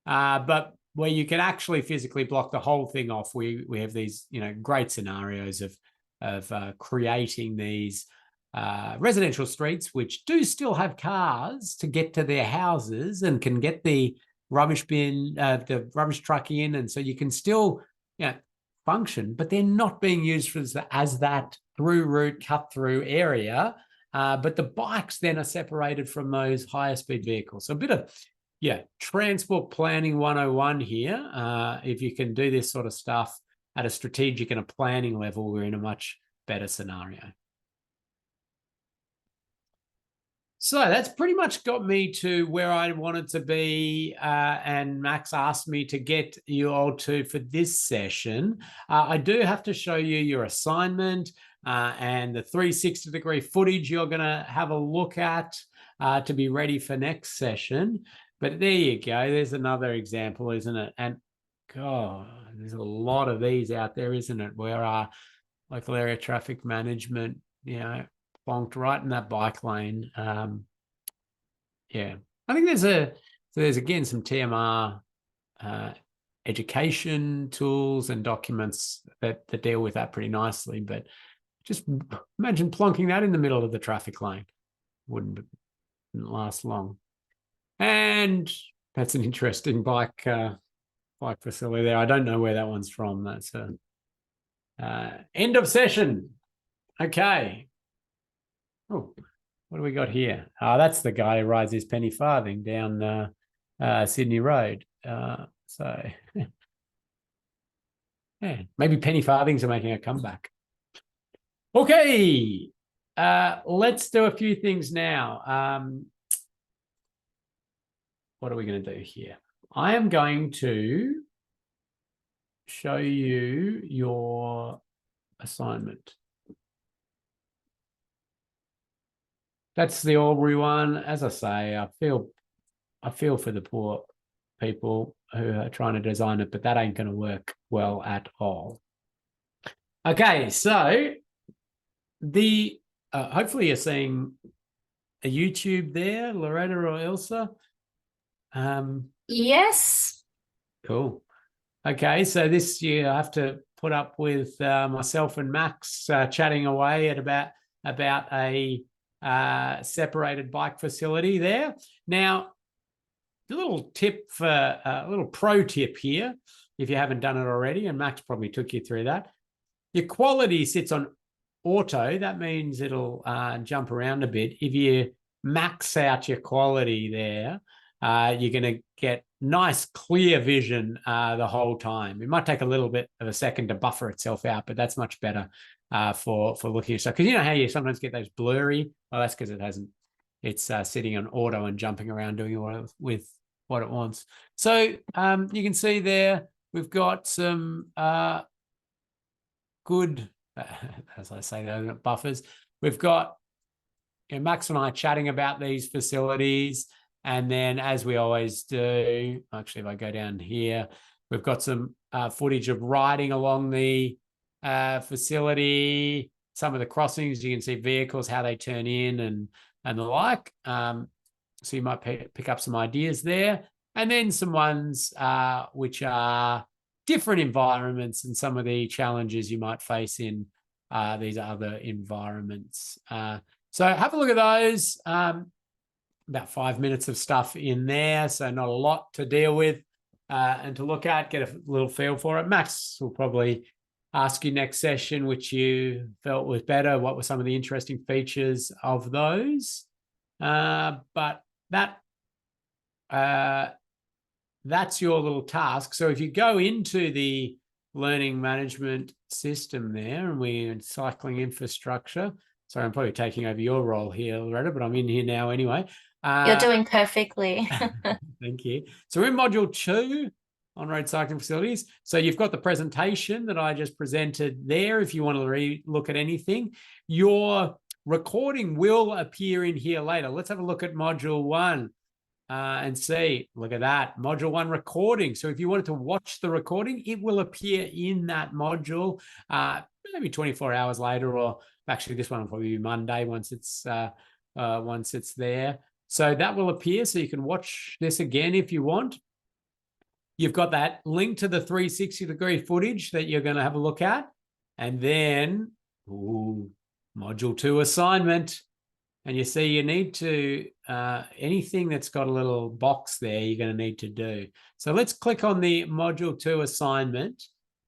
but where you can actually physically block the whole thing off, we have these, great scenarios of creating these residential streets, which do still have cars to get to their houses and can get the rubbish bin, the rubbish truck in, and so you can still, function, but they're not being used as that through route cut through area. But the bikes then are separated from those higher speed vehicles. So a bit of transport planning 101 here. If you can do this sort of stuff at a strategic and a planning level, we're in a much better scenario. So that's pretty much got me to where I wanted to be, and Max asked me to get you all to for this session. I do have to show you your assignment and the 360-degree footage you're going to have a look at to be ready for next session. But there you go. There's another example, isn't it? And God, there's a lot of these out there, isn't it? Where our local area traffic management, plonked right in that bike lane. I think there's again some TMR education tools and documents that deal with that pretty nicely. But just imagine plonking that in the middle of the traffic lane. Wouldn't last long. And that's an interesting bike facility there. I don't know where that one's from. That's end of session. Okay. Oh, what do we got here? That's the guy who rides his penny farthing down Sydney Road. So maybe penny farthings are making a comeback. Okay, let's do a few things now. What are we going to do here? I am going to show you your assignment. That's the Albury one. As I say, I feel for the poor people who are trying to design it, but that ain't going to work well at all. Okay, so the hopefully you're seeing a YouTube there, Loretta or Ilsa. Yes. Cool. Okay, so this you have to put up with myself and Max chatting away at about a separated bike facility there. Now, a little pro tip here, if you haven't done it already, and Max probably took you through that. Your quality sits on auto. That means it'll jump around a bit. If you max out your quality there, you're going to get nice, clear vision the whole time. It might take a little bit of a second to buffer itself out, but that's much better for looking at stuff. Because you know how you sometimes get those blurry? Well, that's because it's sitting on auto and jumping around doing with what it wants. So you can see there, we've got some good, as I say, buffers. We've got Max and I chatting about these facilities. And then, as we always do, actually, if I go down here, we've got some footage of riding along the facility, some of the crossings. You can see vehicles, how they turn in and the like. So you might pick up some ideas there. And then some ones which are different environments and some of the challenges you might face in these other environments. So have a look at those. About 5 minutes of stuff in there, so not a lot to deal with and to look at, get a little feel for it. Max will probably ask you next session which you felt was better, what were some of the interesting features of those. But that's your little task. So if you go into the learning management system there, and we're in cycling infrastructure, sorry, I'm probably taking over your role here, Loretta, but I'm in here now anyway. You're doing perfectly. Thank you. So we're in module 2 on road cycling facilities. So you've got the presentation that I just presented there. If you want to look at anything, your recording will appear in here later. Let's have a look at module 1. and see. Look at that. Module 1 recording. So if you wanted to watch the recording, it will appear in that module maybe 24 hours later, or actually this one will probably be Monday once it's there. So that will appear, so you can watch this again if you want. You've got that link to the 360-degree footage that you're going to have a look at. And then, module 2 assignment. And you see you need to, anything that's got a little box there, you're going to need to do. So let's click on the module 2 assignment.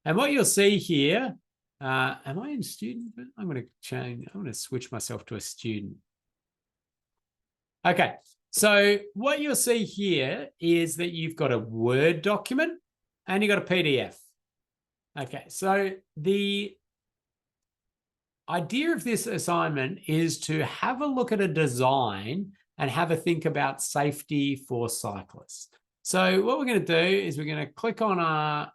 And what you'll see here, am I in student? I'm going to change, I'm going to switch myself to a student. Okay, so what you'll see here is that you've got a Word document and you've got a PDF. Okay, so the idea of this assignment is to have a look at a design and have a think about safety for cyclists. So what we're going to do is we're going to click on our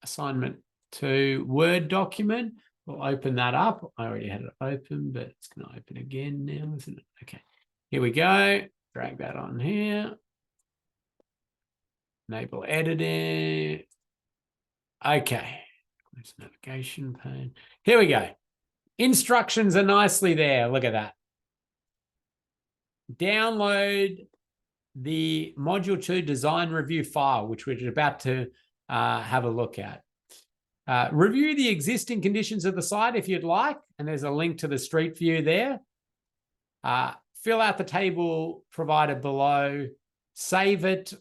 assignment 2 Word document. We'll open that up. I already had it open, but it's going to open again now, isn't it? Okay, here we go. Drag that on here. Enable editing. Okay, close navigation pane. Here we go. Instructions are nicely there. Look at that. Download the Module 2 design review file, which we're about to have a look at. Review the existing conditions of the site if you'd like, and there's a link to the street view there. Fill out the table provided below, save it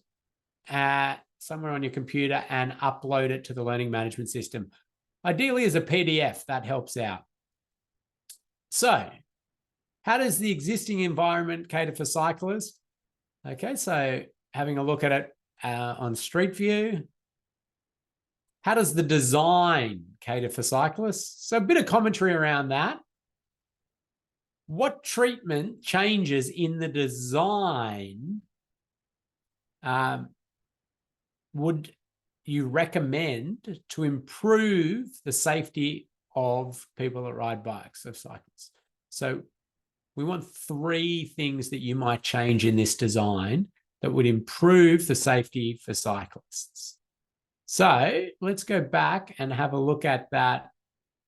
somewhere on your computer and upload it to the learning management system. Ideally as a PDF, that helps out. So how does the existing environment cater for cyclists? Okay, so having a look at it on Street View. How does the design cater for cyclists? So a bit of commentary around that. What treatment changes in the design would you recommend to improve the safety of people that ride bikes, of cyclists? So we want 3 things that you might change in this design that would improve the safety for cyclists. So let's go back and have a look at that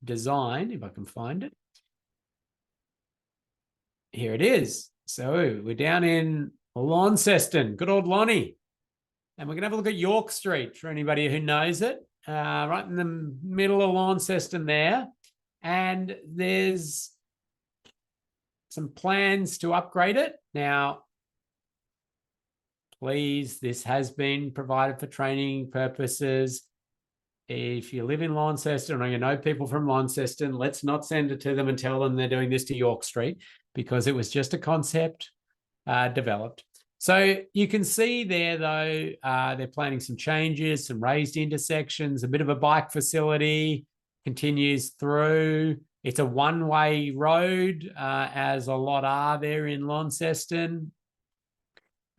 design, if I can find it. Here it is. So we're down in Launceston, good old Lonnie. And we're going to have a look at York Street for anybody who knows it, right in the middle of Launceston there. And there's some plans to upgrade it. Now, please, this has been provided for training purposes. If you live in Launceston or you know people from Launceston, let's not send it to them and tell them they're doing this to York Street, because it was just a concept developed. So you can see there, though, they're planning some changes, some raised intersections, a bit of a bike facility, continues through. It's a one-way road, as a lot are there in Launceston.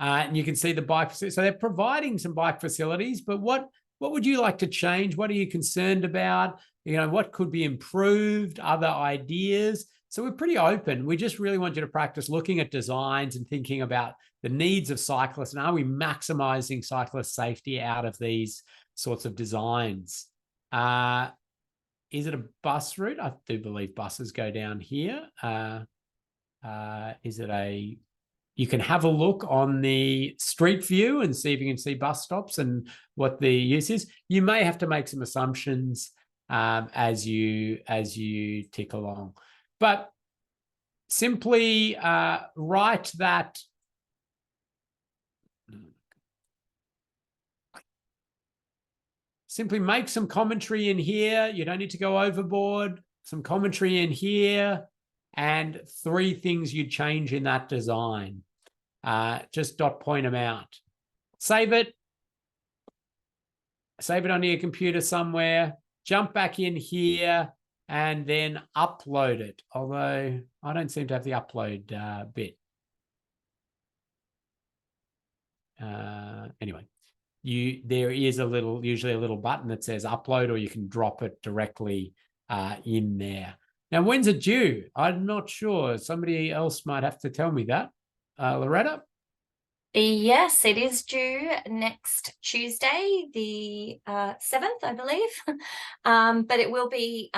And you can see the bike facility. So they're providing some bike facilities, but what would you like to change? What are you concerned about? You know, what could be improved? Other ideas? So we're pretty open. We just really want you to practice looking at designs and thinking about the needs of cyclists. And are we maximizing cyclist safety out of these sorts of designs? Is it a bus route? I do believe buses go down here. Is it a... You can have a look on the street view and see if you can see bus stops and what the use is. You may have to make some assumptions as you tick along. But simply write that. Simply make some commentary in here. You don't need to go overboard. Some commentary in here and 3 things you'd change in that design. Just point them out. Save it. Save it onto your computer somewhere. Jump back in here and then upload it. Although I don't seem to have the upload bit. Anyway, there is usually a little button that says upload, or you can drop it directly in there. Now, when's it due? I'm not sure. Somebody else might have to tell me that. Loretta? Yes, it is due next Tuesday, the 7th, I believe. But it will be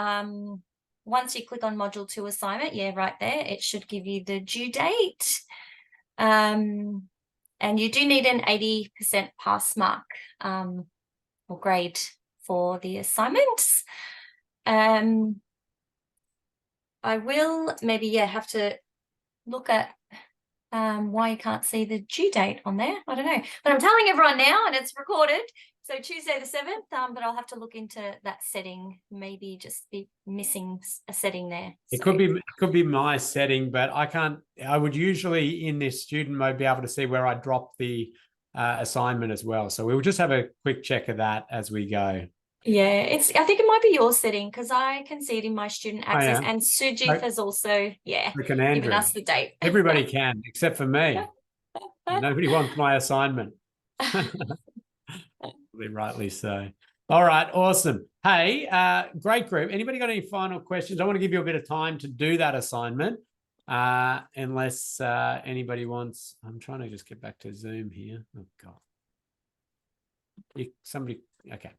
once you click on module 2 assignment, yeah, right there, it should give you the due date. And you do need an 80% pass mark or grade for the assignments. I will maybe, have to look at why you can't see the due date on there. I don't know, but I'm telling everyone now, and it's recorded. So Tuesday the 7th, but I'll have to look into that setting. Maybe just be missing a setting there. It could be my setting, but I would usually in this student mode be able to see where I drop the assignment as well. So we'll just have a quick check of that as we go. Yeah, I think it might be your setting because I can see it in my student access, and Sujith has also, given us the date. Everybody can, except for me. Nobody wants my assignment. Rightly so. All right, awesome. Hey, great group. Anybody got any final questions? I want to give you a bit of time to do that assignment, unless anybody wants. I'm trying to just get back to Zoom here. Oh God. Okay.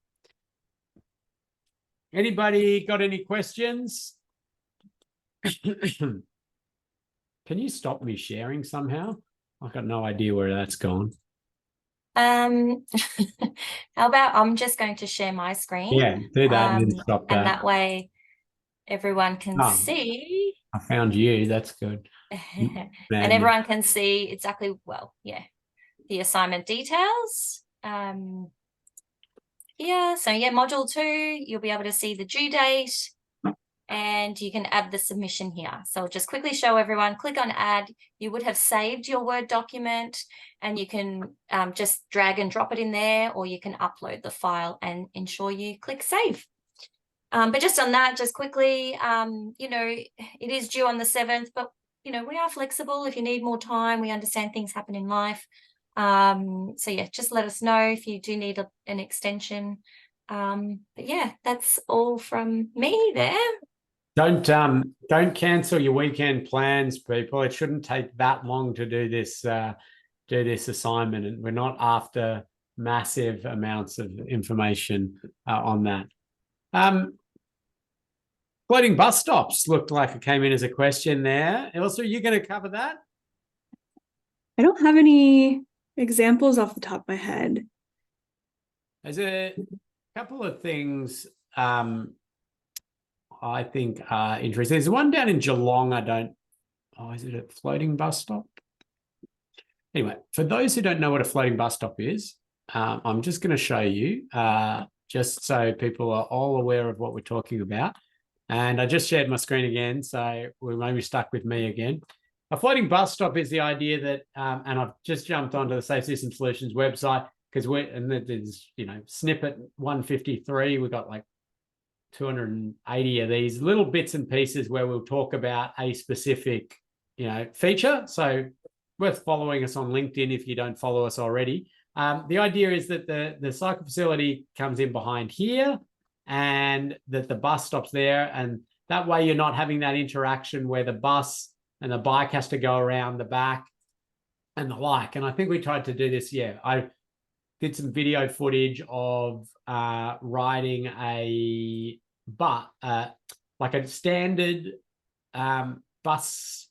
Anybody got any questions? Can you stop me sharing somehow? I've got no idea where that's gone. How about I'm just going to share my screen? Yeah, do that and then stop that. And that way everyone can see. I found you. That's good. And everyone can see exactly, the assignment details. So module 2, you'll be able to see the due date and you can add the submission here. So I'll just quickly show everyone, click on add. You would have saved your Word document and you can just drag and drop it in there, or you can upload the file and ensure you click save. But just on that, just quickly, it is due on the 7th, but, we are flexible. If you need more time, we understand things happen in life. Just let us know if you do need an extension. That's all from me there. Don't cancel your weekend plans, people. It shouldn't take that long to do this assignment, and we're not after massive amounts of information on that. Floating bus stops looked like it came in as a question there. Elsa, are you going to cover that? I don't have any examples off the top of my head. There's a couple of things I think are interesting. There's one down in Geelong. Is it a floating bus stop? Anyway, for those who don't know what a floating bus stop is, I'm just going to show you, just so people are all aware of what we're talking about. And I just shared my screen again, so we may be stuck with me again. A floating bus stop is the idea that, and I've just jumped onto the Safe System Solutions website because there's, snippet 153. We've got like 280 of these little bits and pieces where we'll talk about a specific, feature. So worth following us on LinkedIn if you don't follow us already. The idea is that the cycle facility comes in behind here and that the bus stops there. And that way you're not having that interaction where the bus and the bike has to go around the back and the like. And I think we tried to do this. Yeah, I did some video footage of riding a bus, like a standard bus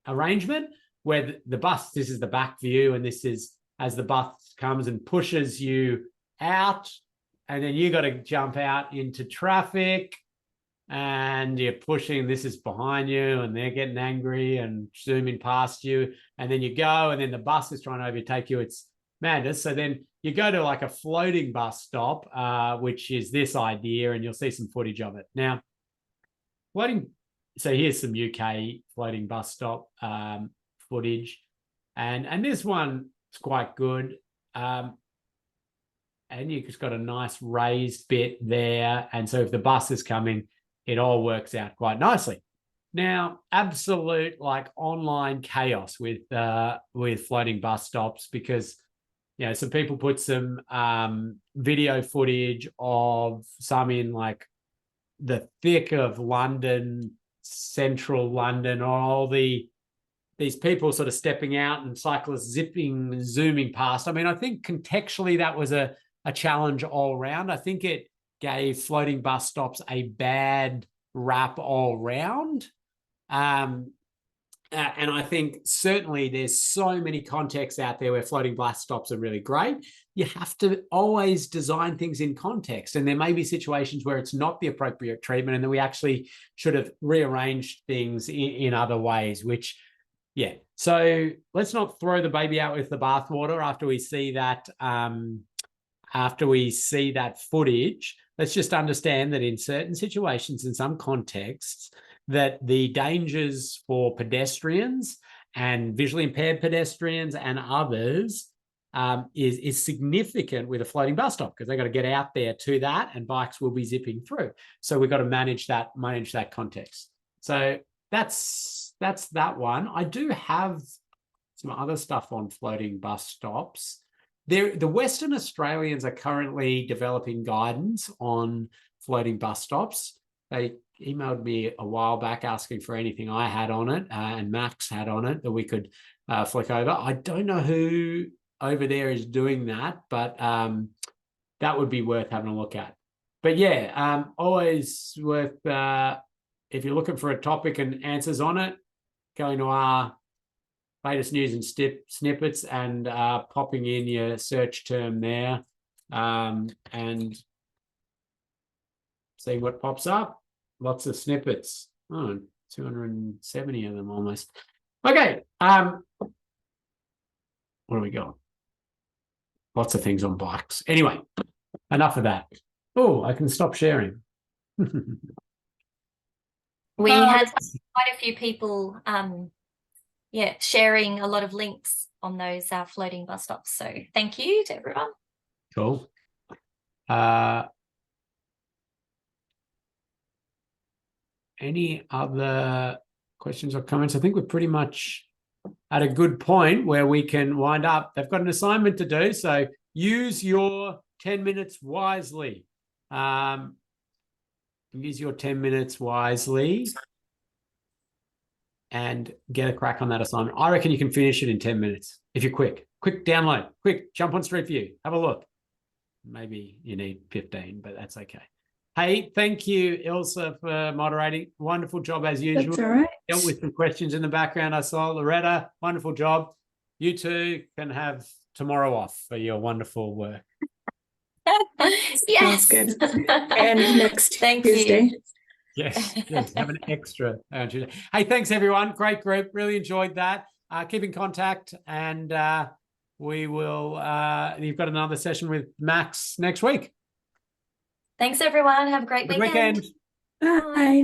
arrangement where the bus, this is the back view, and this is as the bus comes and pushes you out, and then you got to jump out into traffic and you're pushing, this is behind you and they're getting angry and zooming past you, and then you go and then the bus is trying to overtake you. It's madness. So then you go to like a floating bus stop, which is this idea, and you'll see some footage of it. Now, so here's some UK floating bus stop footage, and this one is quite good. And you've just got a nice raised bit there. And so if the bus is coming, it all works out quite nicely. Now, absolute like online chaos with floating bus stops because, some people put some video footage of some in like the thick of London, central London, or all the these people sort of stepping out and cyclists zooming past. I mean, I think contextually that was a challenge all round. I think it gave floating bus stops a bad rap all round. And I think certainly there's so many contexts out there where floating bus stops are really great. You have to always design things in context. And there may be situations where it's not the appropriate treatment and that we actually should have rearranged things in other ways, which, yeah. So let's not throw the baby out with the bathwater after we see that, footage. Let's just understand that in certain situations, in some contexts, that the dangers for pedestrians and visually impaired pedestrians and others is significant with a floating bus stop, because they've got to get out there to that and bikes will be zipping through. So we've got to manage that context. So that's that one. I do have some other stuff on floating bus stops. The Western Australians are currently developing guidance on floating bus stops. They emailed me a while back asking for anything I had on it and Max had on it that we could flick over. I don't know who over there is doing that, but that would be worth having a look at. But yeah, always worth, if you're looking for a topic and answers on it, going to our latest news and snippets and popping in your search term there and see what pops up. Lots of snippets. Oh, 270 of them almost. Okay. What do we got? Lots of things on bikes. Anyway, enough of that. Oh, I can stop sharing. We had quite a few people sharing a lot of links on those floating bus stops. So thank you to everyone. Cool. Any other questions or comments? I think we're pretty much at a good point where we can wind up. They've got an assignment to do, so use your 10 minutes wisely. Use your 10 minutes wisely and get a crack on that assignment. I reckon you can finish it in 10 minutes if you're quick. Quick download, quick jump on Street View, have a look. Maybe you need 15, but that's okay. Hey, thank you, Ilse, for moderating. Wonderful job as usual. That's all right. Dealt with some questions in the background. I saw Loretta. Wonderful job. You two can have tomorrow off for your wonderful work. Yes. Sounds good. And next Thank Tuesday. you. Yes, have an extra Tuesday. Hey, thanks everyone. Great group. Really enjoyed that. Keep in contact, and we will. You've got another session with Max next week. Thanks, everyone. Have a great Good weekend. weekend. Bye.